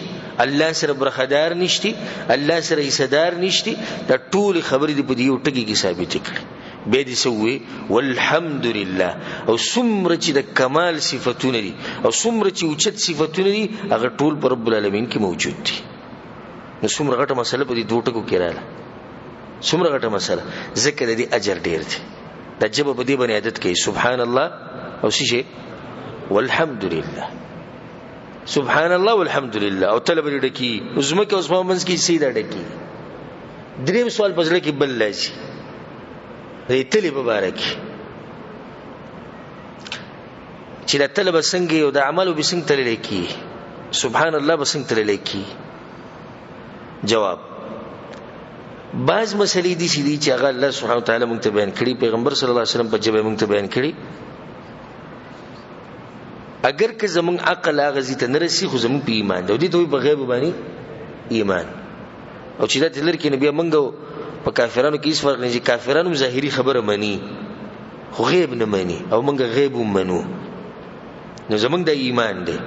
الله سره برخدار نشتی الله سره حصدار نشتی دا ټول خبرې په دې یو ټکی کې ثابت کړي به دې سوې والحمدلله او څومره چې د کمال صفاتونه دي او څومره چې اوچت صفاتونه دي هغه ټول پر رب العالمین کې موجود دي نو څومره غټه مسله په دې دوه ټکو کې رااله څومره غټه مسله ذکر دې اجر ډیر دی د جبه په دې باندې عادت کوي سبحان الله او شي والحمدلله سبحان الله والحمدلله او طلب ډکی زمکه اوس په منځ کې سیده ډکی دریم سوال پزړه کې بل لږی ریتلی مبارک چې د طلب څنګه او د عملو به څنګه تل لیکي سبحان الله به څنګه تل لیکي جواب بعض مسلې دي چې هغه الله سبحانه وتعالى مونږ ته بیان کړي پیغمبر صلی الله علیه وسلم په جبه مونږ ته بیان کړي اگر که زمون عقل هغه زیته نرسي خو زمون په ایمان دی دي ته په غیب باندې ایمان او چې دا تلر کې نبی مونږ په کافرانو کې هیڅ فرق نه دي کافرانو ظاهري خبره مانی خو غیب نه مانی او مونږ غیب ومنو نو زمون د ایمان دی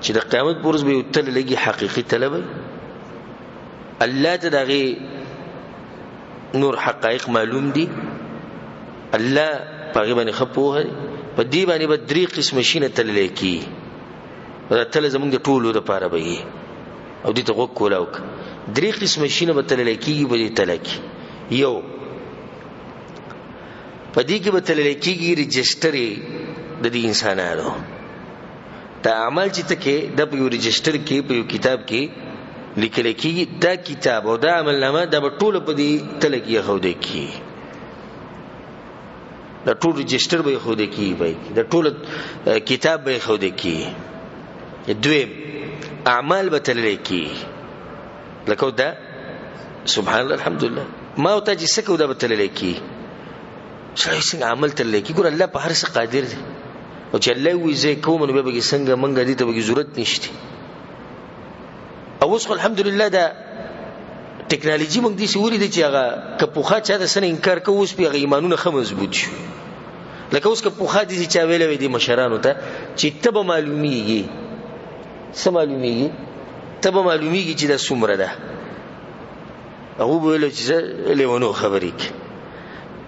چې د قیامت پورز به تل لګي حقيقي طلب الله ته دغه نور حقائق معلوم دي الله پاغي باندې خپوه په دې باندې به درې قسم شینه تل لیکي دا تل زمونږ د ټولو لپاره به او دې ته وکولاوک درې قسم شینه به تل لیکي په دې تل کې یو پدې کې به تلل کېږي رجسټر د دې انسانانو دا عمل چې ته کې د په یو رجسټر کې په یو کتاب کې لیکل کېږي دا کتاب او دا عملنامه دا به ټول په دې تل کې خوده کی دا ټول رجسټر به خوده کی وای دا ټول کتاب به خوده کی دویم اعمال به تل کې لکه دا سبحان الله الحمدلله ما او ته چې سکه دا به تل کې شای څنګه عمل تل کې ګور الله په هر څه قادر دی او چې الله وی زه کوم نو به څنګه منګه دي ته به ضرورت نشته او اوس الحمدلله دا ټکنالوژي موږ دي سوري دي چې هغه کپوخه چا د سن انکار کوي اوس په ایمانونه خه مضبوط شو لکه اوس کپوخه دي چې ویلې وي دي مشرانو ته چې تب معلومیږي سم معلومیږي تب معلومیږي چې دا څومره ده هغه ویل چې لیونو خبرې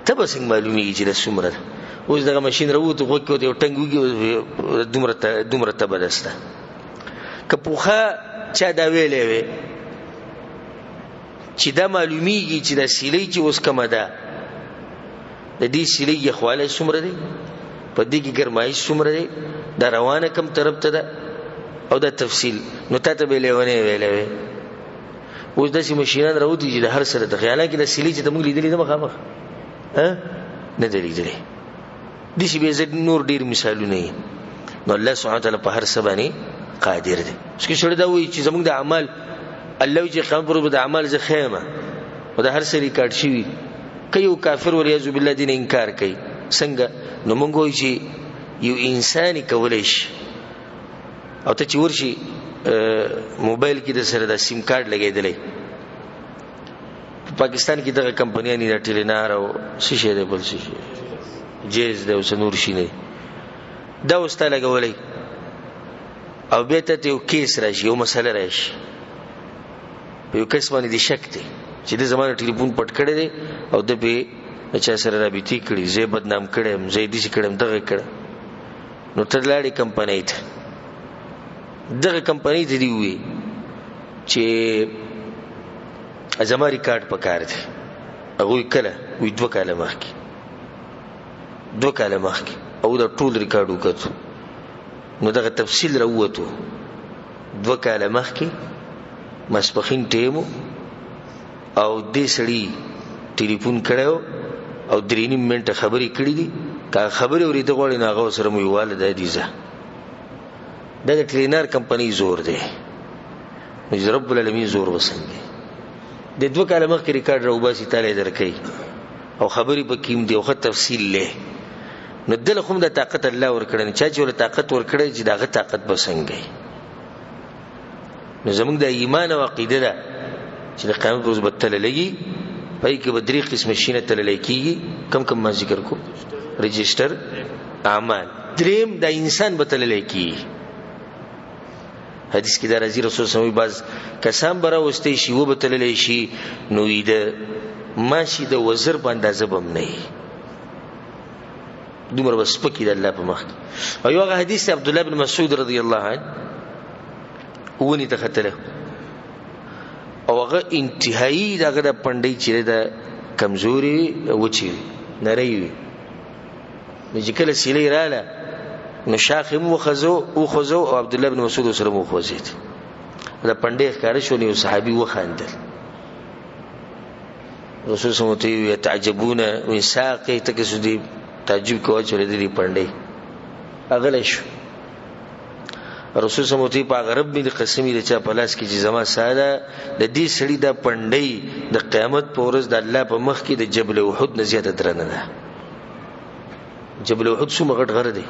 تب څنګه معلومیږي چې دا څومره ده اوس دغه ماشين راوته غوږ کې یو ټنګوږي دومره تبدسته کپوخه چا دا ویلې وي چې دا معلومیږي چې دا سیلې چې اوس کومه ده د دې سیلې خواله څومره دي په دې کې ګرمایش څومره دي دا روانه کم طرف ته ده او دا تفصیل نو ته به لیونه ویلې وي اوس د ماشينان راوتی چې د هر سره د خیاله کې د سیلې چې موږ لیدلې ده مخامخ نه دی لیدلې د شي به زد نور ډیر مثالونه نو الله سبحانه وتعالى په هر څه باندې قادر دی څه شړ دا وایي چې زموږ د اعمال الله چې قیامت پر د اعمال زه خیمه او د هر څه ریکارډ شي کيو کافر وليعذ بالله دین انکار کوي څنګه نو موږ وایو چې یو انساني کولای شي او ته چې ورشي موبایل کې د سره د سیم کارت لګیدلې پاکستان کې دغه کمپنیانې د ټیلینار او شیشه د بل شیشه جیز د وسنور شي نه دا وسته لګولې او به ته یو کیس راشي یو مسله راشي یو کیس باندې د شک دی چې د زمانه ټلیفون پټ کړی دی او د به چا سره رابطې کړي زه بدنام کړم زه دې کړم دغه کړم نو تر لاړې کمپنۍ ته دغه کمپنۍ ته دی وی چې ازما ریکارډ پکار دی هغه کله وی 2 کاله مخکې او دا ټول ریکارډ وکړو نو دغه تفصیل راووتو 2 کاله مخکې مسپخین ټیمو او دې سړی ټلیفون کړو او 3 منټه خبرې کړې دي کا خبرې ورې د غوړې ناغه سره مې والد دي ځه دغه ټرینر کمپنی زور دی نو رب العالمین زور وسنګي د 2 کاله مخکې ریکارډ راوباسي تعالی درکې او خبرې په کیم دی او خو تفصیل له نو دل خو د طاقت الله ورکړنه چې ول طاقت ورکړي چې دغه طاقت بسنګي نو زموږ د ایمان او عقیده ده چې د قیامت ورځ به تل لګي پای کې بدري قسم شینه تل لګي کم ما ذکر کو رجسٹر اعمال دریم د انسان به تل لګي حدیث کې دا رضی رسول صلی الله علیه وسلم باز کسان برا واستې شی و به تل لګي شي نو د ماشي د وزر باندې زبم نه دومره بس پکې د الله په مخ او یو حدیث عبد الله بن مسعود رضی الله عنه ونی ته خطر او هغه انتهایی دغه د پندې چې د کمزوري وچی نری وي چې کله سیلې رااله نو شاخم وخزو او عبد الله بن مسعود سره مو خوځید دا پندې ښکار شو نو صحابي وخاندل رسول صلی الله علیه وسلم یتعجبون من ساقه تکسدی تعجب کوي چې دې پندې اغل شو رسول صلی الله علیه وسلم په غرب باندې قسمی د چا پلاس کې چې زما ساده د دې سړي د پندې د قیامت په ورځ د الله په مخ کې د جبل احد نه زیاته درنه ده جبل احد څومره غټ غره دی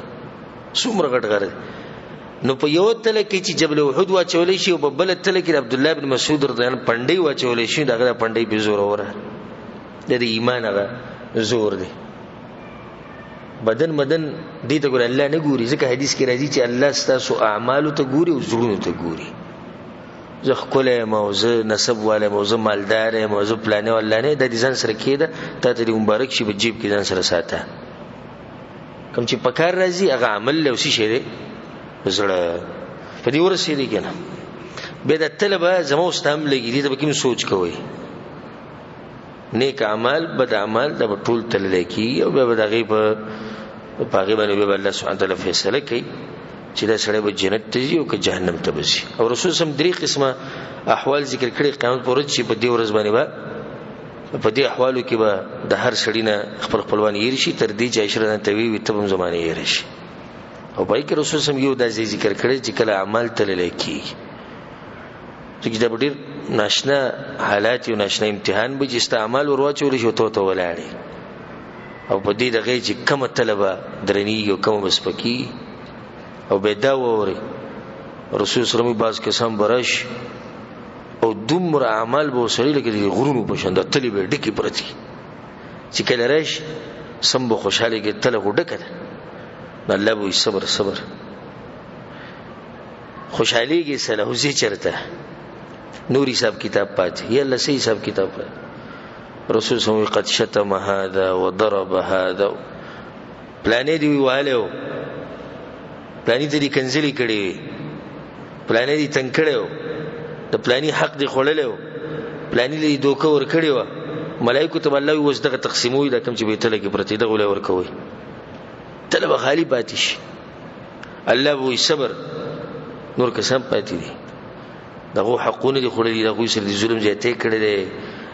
نو په یو تل کې چې جبل احد واچولې شي او په بل تل کې عبد الله بن مسعود رضی الله عنه پندې واچولې شي دغه پندې به زور وره د ایمان هغه زور دی بدن دې ته ګور الله نه ګوري ځکه حدیث کې راځي چې الله ستاسو اعمال ته ګوري او زړونو ته ګوري زه خپل موزه نسب والے موزه مالدار موزه پلانې والله نه د دې ځان سره کېده ته دې مبارک شي په جیب کې ځان سره ساته کوم چې پکار راځي هغه عمل له وسی شه دې زړه په دې ورسېږي کنه به د طلبه زمو استام لګی دې ته کوم سوچ کوي نیک اعمال بد اعمال دا ټول تلل کی او به دغه په پاغي باندې به الله سبحانه تعالی فیصله کوي چې دا سړی به جنت ته ځي او که جهنم ته ځي. او رسول سم درې قسمه احوال ذکر کړي قیامت پر ورځ چې په دې ورځ باندې به په دې احوالو کې به د هر سړی نه خپل خپلوان یې شي تر دې چې عشره نه توي وي تبم زمانه یې شي. او پای کې رسول سم یو د ذکر کړي چې کله اعمال تلل کی چې دا ډېر ناشنا حالات او ناشنا امتحان به چې استعمال ورواچول شي ته ولاړې او په دې دغه چې کومه طلبه درنی یو کومه بسپکی او بيدا ووري رسول صلی الله علیه وسلم کسان برش او دومره اعمال به وسړي لکه غرونو په شان د تلی به ډکی پرتی چې کله راش سم به خوشاله کې تل غډکه الله به صبر صبر خوشحالي کې سلام زی چرته نوري صاحب کتاب پات یلا صحیح صاحب کتاب پات رسول صلی الله علیه وسلم قد شتم هذا وضرب هذا پلانې دی ویاله پلانی ته دي کنځلي کړي پلانی دي تنگ کړي د پلانی حق دی خړلې پلانی له دوکه ور کړي و ملائکه ته الله وس دغه تقسیموي د کوم چې به تل کې پرتی دغه ور کوي طلب خالی پاتیش الله وې صبر نور قسم پاتې دي دغه حقونه دي خړلې دغه سر دي ظلم زیاته کړي دي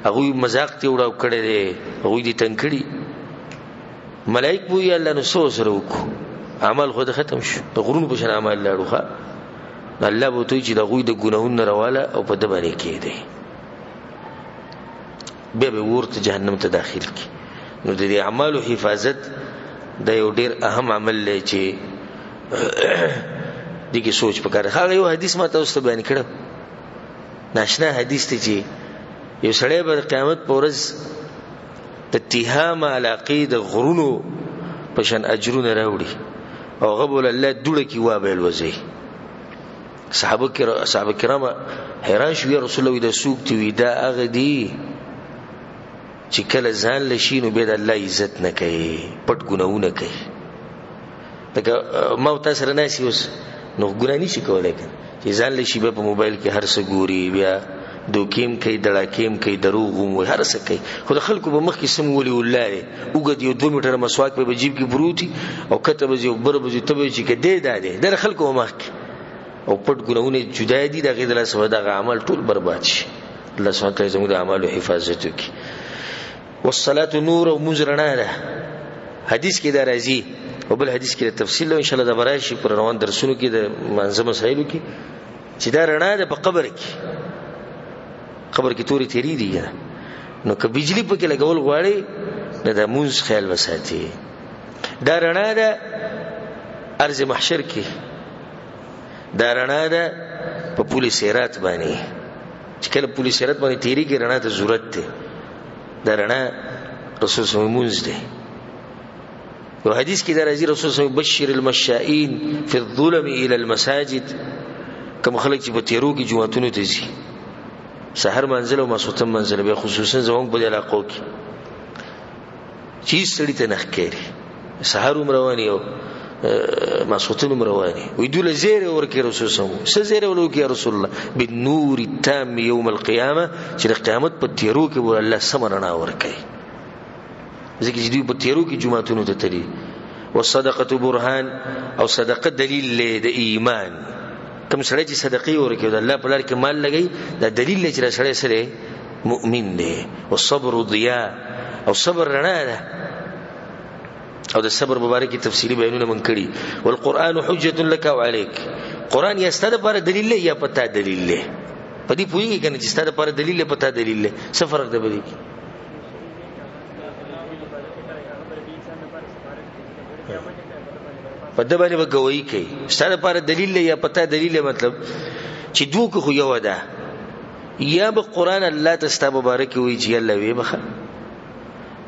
هغه مذاق ته وړاو کړي دي هغه دي تنگ کړي ملائکه وې الله نو سو سره وکړو عمل خود ختم شو د غرونو په شان عمل لاړوخه الله به توي چې د غوي د ګناهونو رواله او په دبرې کې دی به ورته جهنم ته داخل کی. نو د دې اعمالو حفاظت د یو ډیر اهم عمل دی چې دغه سوچ پکاره. هغه یو حدیث ما تاسو ته بیان کړم ناشنا حدیث ته چې یو سړی به قیامت پر ورځ د اتهام علاقه د غرونو په شان اجرونه راوړي او غبول الله دوړه کی وابل وځي. صحابه کرام حیران شو یا رسول الله د سوق تی دا هغه دی چې کله ځان لشینو به د الله عزت نه کوي پټ ګناونه کوي. دغه ما تاسو رانه شي اوس نو ګنا نشي کولای چې ځان لشي به په موبایل کې هر څه ګوري بیا دوکیم کوي دړاکیم کوي دروغ مو هر څه کوي خو د خلکو به مخ کې سم ولي الله وګد یو 2 میټر مسواک په جیب کې بروتي او کته به یو بر به ته چې کده ده د خلکو مخ او پټ ګناونه جدا دي دغه د لاسه دغه عمل ټول برباد شي. الله سبحانه تعالی زموږ د اعمالو حفاظت وکړي. والصلاه نور او مزرنا ده حدیث کې دا راځي او بل حدیث کې تفصیل له ان شاء الله د براشي پر روان درسونو کې د منظم مسایلو کې چې دا رڼا ده په قبر کې توري تیری دي نو که بجلی په کې لګول غواړي نه د مونږ خیال وساتي. دا رڼا ده ارض محشر کې دا رڼا ده په پولیس سیرات باندې چې کله پولیس سیرات باندې تیری کې رڼا ته ضرورت ده دا رڼا رسول صلی الله علیه وسلم ده. یو حدیث کې دا راځي رسول صلی الله علیه وسلم بشیر المشائین فی الظلم الى المساجد کوم خلک چې په تیرو کې جمعتونو ته ځي سحر منزل او مسوتم منزل به خصوصا زموږ په علاقو کې چې سړی ته نخکری سحر رواني او مسوتم رواني وي دول زیر ورکه رسول صلی الله علیه وسلم زیر ولوکي رسول الله بالنور التام يوم القيامه چې د قیامت په تیرو کې ور الله سمرنا ورکي ځکه چې دوی په تیرو کې جمعتونو ته تري. والصدقه برهان او صدقه دلیل له د ایمان کوم سړی چې صدقې ورکوي د الله په لار کې مال لګي دا دلیل دی چې سړی سره مؤمن دی. والصبر ضیاء او صبر رڼا ده او د صبر مبارکي تفصیلی بیانونه من کړي. والقران حجه لك وعليك قران یا ستاسو لپاره دلیل دی یا پتا دلیل دی په دې پوری کې کنه چې ستاسو لپاره دلیل دی پتا دلیل دی څه فرق دی بلی په د باندې وګوي کوي ستاسو لپاره دلیل یا پتا دلیل مطلب چې دوه خو یو ده یا به قران الله تاسو مبارک وي چې الله وي بخ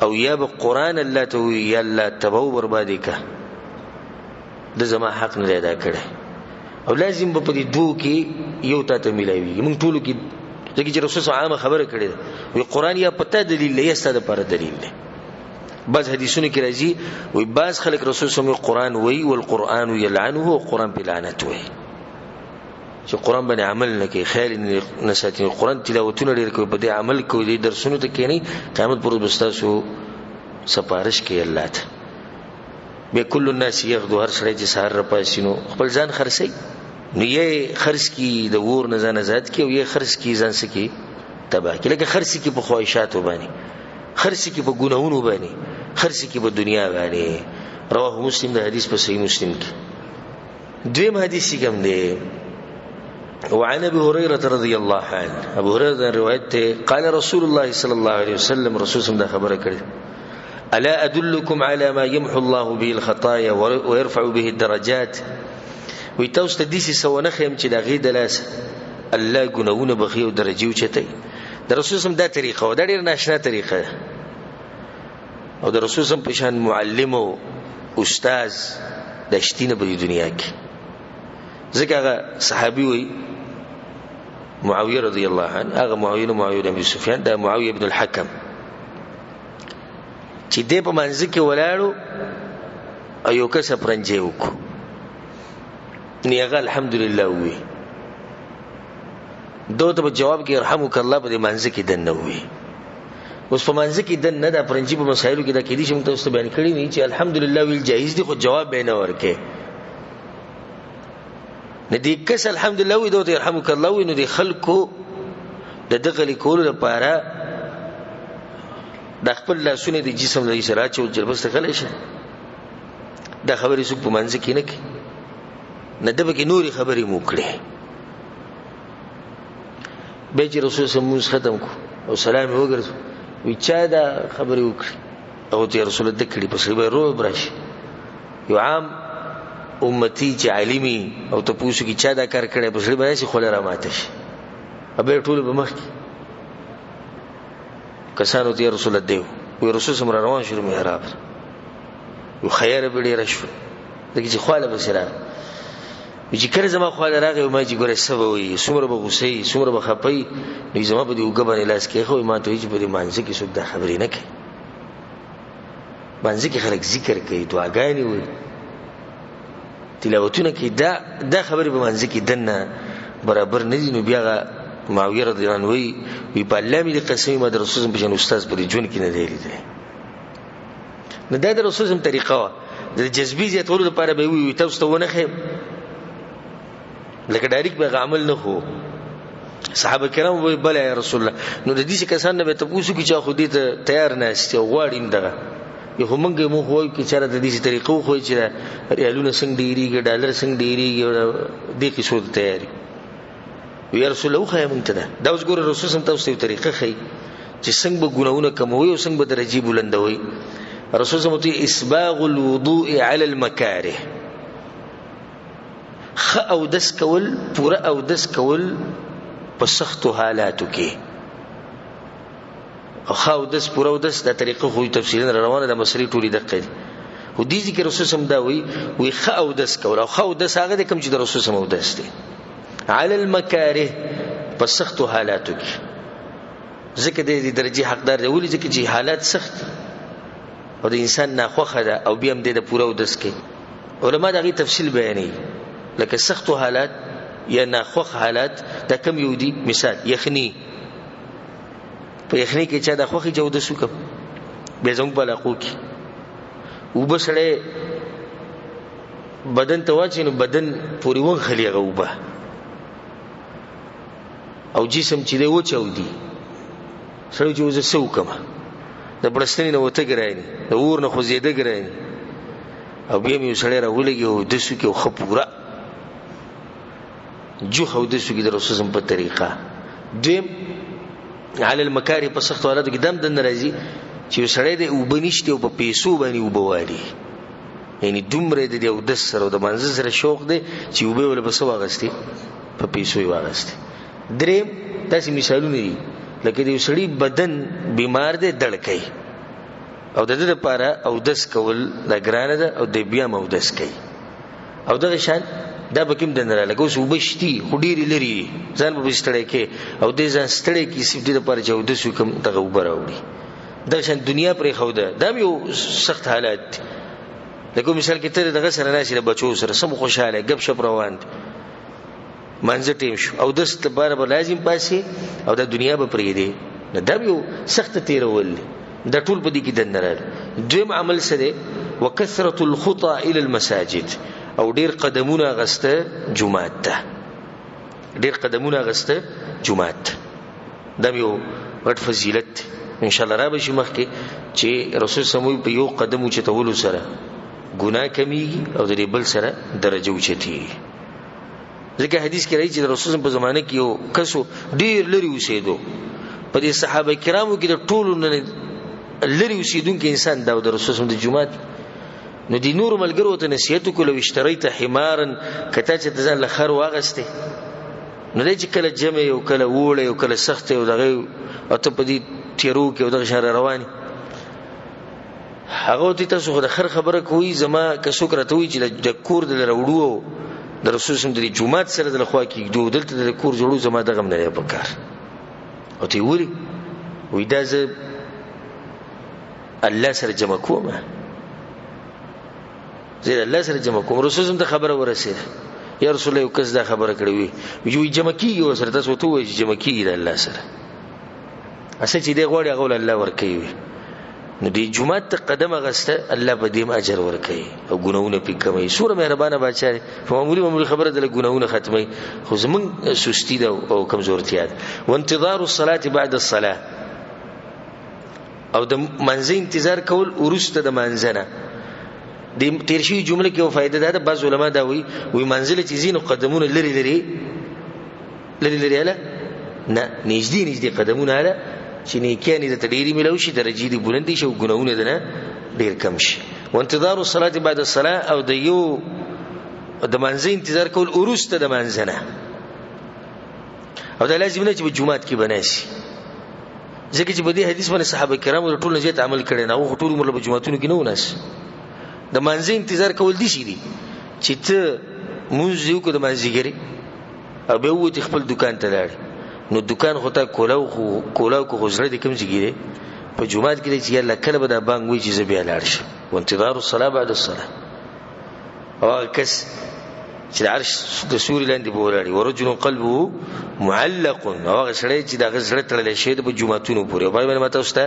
او یا به قران الله ته وي یا الله تبو بربادي کا د زما حق نه ادا کړي او لازم په دې دوه کې یو ته ملایوي موږ ټول کې ځکه چې رسول الله عامه خبره کړې وي قران یا پتا دلیل یا ستاسو لپاره دلیل دی. بعض حدیثونه کې راځي وي بعض خلک رسول الله قرآن وي والقرآن يلعنه او قرآن په لعنت وي چې قران باندې عمل نه کوي خیال نه ساتي قران تلاوتونه ډیر کوي په دې عمل کوي د درسونو ته کېنی قیامت پر بستاسو سپارش کوي الله ته به کل الناس یغدو هر سړی چې سحر را پاسینو خپل ځان خرڅي نو یې خرڅ کی د ور نه ځان آزاد کی او یې خرڅ کی ځان سکی تبا کی لکه خرڅ کی په خواهشاتو باندې خرڅ کی په ګناہونو باندې خرڅ کی په دنیا باندې رواه مسلم د حدیث په صحیح مسلم کې دویم حدیث کوم دی وعن ابي هريره رضي الله عنه ابو هريره روایت قال رسول الله صلى الله عليه وسلم رسول الله خبره کړي الا ادلكم على ما يمحو الله به الخطايا ويرفع به الدرجات وي تاسو ته دې څه ونه خیم چې دا غي د لاس الله ګناونه بخي او درجه اوچتای د رسول سم دا طریقه و دا ډیر ناشنا طریقه او د رسول سم په شان معلم او استاد د شتینه په دنیا کې ځکه صحابي وي معاويه رضی الله عنه هغه معاويه بن سفيان دا معاويه بن الحكم چې دې په منځ کې ولاړو ایو کس پرنجي وکړو نیغه الحمدلله وی دوته په جواب کې يرحمک الله په دې منځ کې دنه وی اوس په منځ کې دنه د پرنجي په مسایلو کې دا کې دي چې موږ تاسو بیان کړی نه چې الحمدلله ویل جایز دي خو جواب به نه ورکه ندی کس الحمدلله وی دوته يرحمک الله وی نو دي خلکو د دغه لیکولو لپاره د خپل لاسونه د جسم له سره چې جلبسته غلې شه دا خبرې څوک په منځ کې نه کوي نه دبه کې نوري خبرې مو کړې به چې رسول سمون ختم کو او سلام وګرځو وی چا دا خبرې وکړي او ته رسول د کړي په سړي رو برش یو عام امتی چې عالمي او ته پوښتنه کې چا دا کار کړي په سړي باندې خو لره ماته شي ابه ټول به مخ کسانو ته رسول الله دیو وی رسول سم روان شو محراب یو خیر به ډیر شو دغه چې خاله بسره چې کله زما خاله راغی ما چې ګوره سبوي څومره به غوسې څومره به خپي نو زما په دې وګبن لاس کې خو ما ته چې په دې مانځ کې څوک دا خبرې نه کوي مانځ کې خلک ذکر کوي دعاګانې وي تلاوتونه کوي دا خبرې په مانځ کې دنه برابر نه دي نو بیا معاویه رضی الله عنه وی په الله مې قسم ما د رسول په جن استاد پر جون کې نه دی لیدل نه دا د رسول طریقه د جذبي زیاتولو لپاره به وي تاسو ته ونه خیم لکه ډایرک به عمل نه خو صحابه کرام وی بل یا رسول الله نو د دې کسان نه به تاسو کې چې خو دې ته تیار نه استي غواړم دغه یو همغه مو خو کې چاره د دې طریقو خو چې ریالونه څنګه ډیریږي ډالر څنګه ډیریږي دې کې څه تیاری وی رسول الله خو یې مونږ ته دا اوس ګوره رسول سم تاسو ته طریقه خي چې څنګه به ګناونه کموي او څنګه به درجه بلندوي رسول سم ته اسباغ الوضوء على المكاره خ او دس کول پورا او دس کول په سختو حالاتو کې خ او دس پورا او دس د طریقه خو تفصیلا روانه د مصری ټولي دقه دي و دې ذکر رسول سم دا وی خ او دس کول او خ او دس هغه کوم چې د رسول سم او دس دي على المكاره په سختو حالاتو کې ځکه د درجه حقدار دی ولې ځکه چې حالات سخت او د انسان ناخوخه ده او بیا هم د پوره ودس کې علما دغه تفصیل بیانوي لکه سختو حالات یا ناخوخ حالات دا کم یو دي مثال یخنی په یخنی کې چې دا خوخي جوده سوکم به زنګ بلاقو کې وبسړې بدن تواچینو بدن پوری ون خلی غوبه او جسم چې دی وچاودي سره جوزه سوکما د برستنی نو ته ګرایي د ور نه خو زیاده ګرایي او بیا مې سره راولېږي او د سو کې خپوره جو خو د سو کې د رسول په طریقه دیم على المکاری په سخت حالاتو کې دم د ناراضي چې سره د وبنيشته او په پیسو باندې وبوالي یعنی دومره د یو د سره د منځ سره شوق دی چې وبې ول بس واغستي په پیسو یې واغستي دریم تاسو مثالونه دي لکه د سړي بدن بیمار دی دړکای او د دې لپاره او دس کول د ګرانه ده او د بیا مو دس کوي او دغه شان دا به کوم د نه لګو سو بشتي خډيري لري ځان به ستړی کې او د ځان ستړی کې سپدي لپاره چې د سو کوم دغه وبراوړي دا شان دنیا پرې خو ده دا یو سخت حالات لکه مثال کې ته دغه سره راشي د بچو سره سم خوشاله غب شپ روان مانځه ټیم شو او دس لپاره به لازم پاسي او د دنیا به پرېږدي نه دا یو سخت تیرول دا ټول په دې کې دنه راځي. دویم عمل سره وکثرة الخطى الى المساجد او ډیر قدمونه غسته جمعات ته ډیر قدمونه غسته جمعات دا یو غټ فضیلت ان شاء الله را به شي مخکې چې رسول سموي په یو قدم چتولو سره ګناه کمیږي او د بل سره درجه اوچتي. ځکه حدیث کې راځي چې رسول په زمانه کې یو کسو ډیر لري اوسېدو په دې صحابه کرامو کې د ټولو نه لري اوسېدونکو انسان دا د رسول د جمعات نو دي نور ملګرو ته نصیحت کول او اشتریت حمارا کته چې ځان له خر واغسته نو دې چې کله جمع یو کله وړه یو کله سخت یو دغه او ته په دې تیرو کې او دغه شهر رواني هغه ته تاسو خو د خر خبره کوي زما که څوک راته وي چې د کور د لروړو د رسول سم د جمعات سره د لخوا کې دوه دلته د کور جوړو زما دغه نه لري په کار او تی وری وې دا ز الله سره جمع کوم زه الله سره جمع کوم رسول سم ته خبره ورسېده یا رسول الله کس دا خبره کړې وي یو جمع کیږي سره تاسو ته وایي جمع کیږي د الله سره اسه چې دی غوړي غول الله ورکوي نو دی جمعه ته قدم غسته الله په دې اجر ورکوي او ګناونه پې کوي. سوره مهربانه بادشاہ په معمولی خبره د ګناونه ختمي خو زمون سستی ده او کمزورتیا ده. وانتظار الصلاه بعد الصلاه او د منځ انتظار کول ورسته د منځنه د تیر شي جمله کې فائدہ ده. بعض علما دا وی منزله چې زینو قدمونه لري اله نه نږدې قدمونه اله چې نه کېنی د تډيري ملو شي درجه دي بلندي شي او ګناونه ده ډیر کم شي. وانتظار الصلاه بعد الصلاه او د یو د منځ انتظار کول ورسته د منځنه او دا لازم نه چې په جمعات کې بناسي ځکه چې په دې حدیث باندې صحابه کرامو ټول نه زیات عمل کړي نه او ټول عمر په جمعاتونو کې نه وناس د منځ انتظار کول دي شي دي چې ته مونږ یو کو د منځګری او به وته خپل دکان ته لاړ نو دکان خو ته کولاو کو غزره دي کوم ځګیره په جمعات کې چې الله کله به دا بانګ وی چې زه بیا لاړ شم. وانتظار الصلاه بعد الصلاه او کس چې عرش د سوري لاندې بولاړي ورجل قلبه معلق او غسړې چې دا غسړې تړلې شه د جمعاتونو پورې وای باندې ماته واست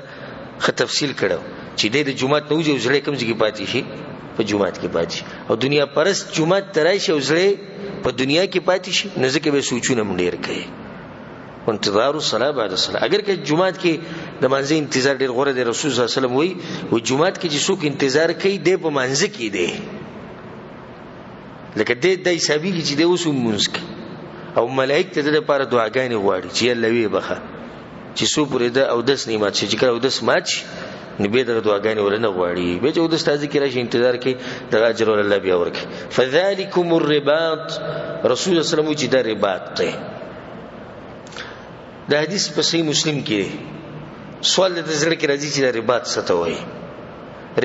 خ تفصیل کړو چې د جمعات نو جو زړې کوم ځای کې پاتې شي په جمعات کې پاتې او دنیا پرست جمعات ترای شي او زړې په دنیا کې پاتې شي نه ځکه به سوچونه مډیر کوي. انتظار الصلاه بعد الصلاه اگر که جمعات کې د منځ انتظار ډیر غوړه د رسول صلی الله علیه وسلم وی جمعات کې چې څوک انتظار کوي د په منځ کې دی لکه د حسابي کې چې د اوسو منځ او ملائکه ته د لپاره دعاګانې غواړي چې الله وی بخه چې سو پرې ده او دس نیمات چې کړه او دس ماچ نبی دغه دعاګانې ولنه غواړي به چې د استاد کې راشي انتظار کوي د اجر الله بیا ورکي. فذلكم الرباط رسول الله صلی الله علیه وسلم چې دا رباط ته دا حدیث په صحیح مسلم کې سوال د زړه کې راځي چې دا رباط څه ته وایي.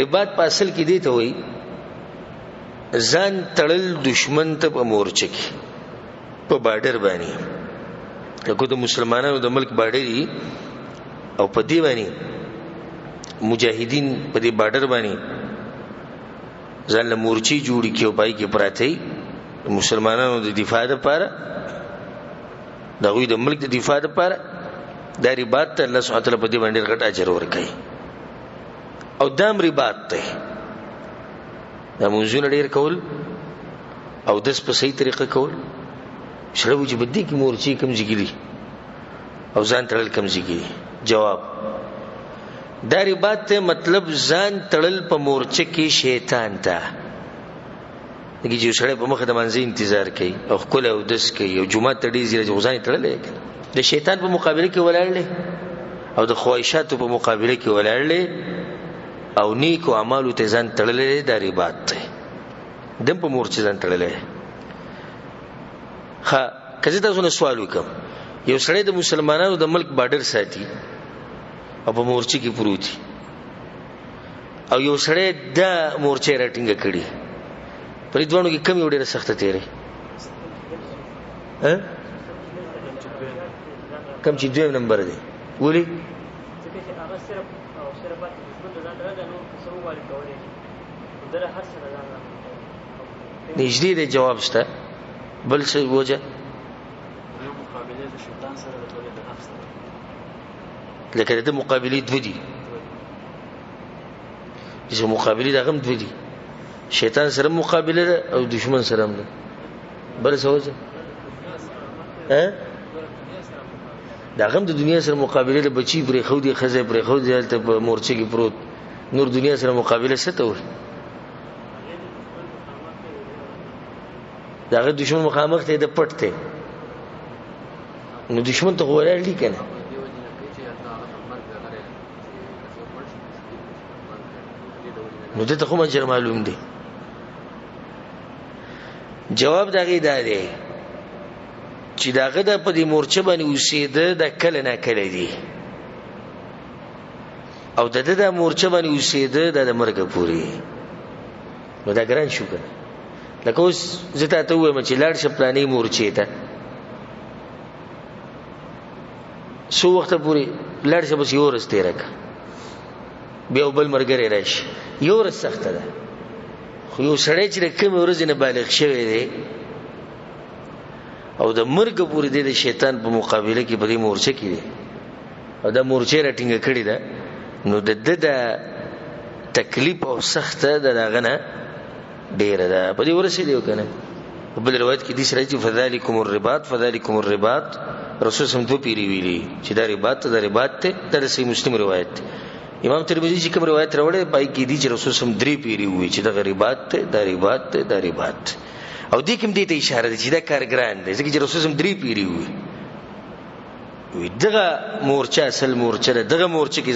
رباط په اصل کې دی ته وایي ځان تړل دشمن ته په مورچه کې په بارډر باندې لکه د مسلمانانو د ملک بارډر او په دی باندې مجاهدین په دې بارډر باندې ځان له مورچي جوړی کې او پای کې پراته مسلمانانو د دفاع لپاره دغه د ملک د دفاع لپاره د رباط ته الله سبحانه وتعالى په دې باندې غټ اجر ورکړي او دام رباط ته د منځونه ډیر کول او دس په صحیح طریقه کول شربو چې بدی کې مورچي کم ځګلی او ځان تړل کم ځګلی. جواب دا رباط ته مطلب ځان تړل په مورچه کې شیطان ته دغه چې سره په مخه د منځ انتظار کوي او خپل او دس کوي او جمعه ته ډیر زیات ځان تړلې د شیطان په مقابله کې ولاړلې او د خواهشاتو په مقابله کې ولاړلې او نیکو اعمالو ته ځان تړلې د رباط ته دم په مورچه ځان تړلې. ها کله تاسو نه سوال وکم یو سړی د مسلمانانو د ملک بارډر ساتي او په مورچه کې پروتي او یو سړی د مورچه راټینګه کړي په دې دوانو کې کم یو ډېر سخت تیرې کم چې دویم نمبر دی ولی نږدې دی جواب شته بل څه وجه لکه د مقابله دوه دي چې مقابله د غم دوه دي شیطان سره مقابله ده او دشمن سره هم ده بل څه وځه دا غم د دنیا سره مقابله ده بچي پرې خو دي خزه پرې خو دي هلته په مورچه کې پروت نور دنیا سره مقابله څه ته وي داغه دشمن مخامخ ته د پټ ته نو دشمن ته ولاړ دي کنه نو ته خو مجر معلوم دي جواب دغه دی چې داغه د په دې مورچه باندې اوسېده د کله نه کله دی او د مورچه باندې اوسېده د مرګ پوري نو دا ګران شو کنه لکه اوس زه ته وایم چې لاړ شپلانې مورچې ته سو وخت پوري لاړ شه بس یو ورځ تیر کا بیا بل مرګره راشي یو ورځ سخت ده خو یو سړی چې کوم ورځ نه بالغ شوی دی او د مرګ پورې د شیطان په مقابله کې په دې مورچه کې دی او دا مورچه راټینګه کړې ده نو د تکلیف او سخت ده دغه نه ډیر ده په دې ورسې دی کنه په بل روایت کې دي سره چې فذالکم الرباط رسول سم تو پیری ویلي چې دا رباط ته د صحیح مسلم روایت امام ترمذی چې کوم روایت راوړی پای کې دي چې رسول سم درې پیری وی چې دا رباط ته او دې کوم دې ته اشاره ده چې دا کارګران دي ځکه چې رسول سم درې پیری وی دغه مورچه اصل مورچه دغه مورچه کې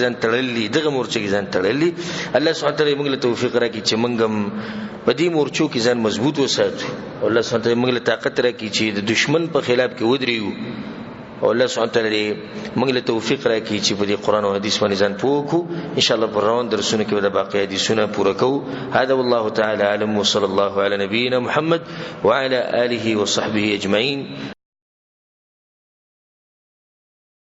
ځان تړلې الله سبحانه وتعالى موږ له توفیق راکړي چې موږ هم په دې مورچو کې ځان مضبوط وساتو او الله سبحانه وتعالى موږ له طاقت راکړي چې د دشمن په خلاف کې ودرېو او الله سبحانه وتعالى موږ له توفیق راکړي چې په دې قران او حديث باندې ځان پوکو ان شاء الله پر روان درسونه کې د باقي حدیثونه پوره کوو هذا والله تعالى اعلم وصلى الله على نبينا محمد وعلى اله وصحبه اجمعين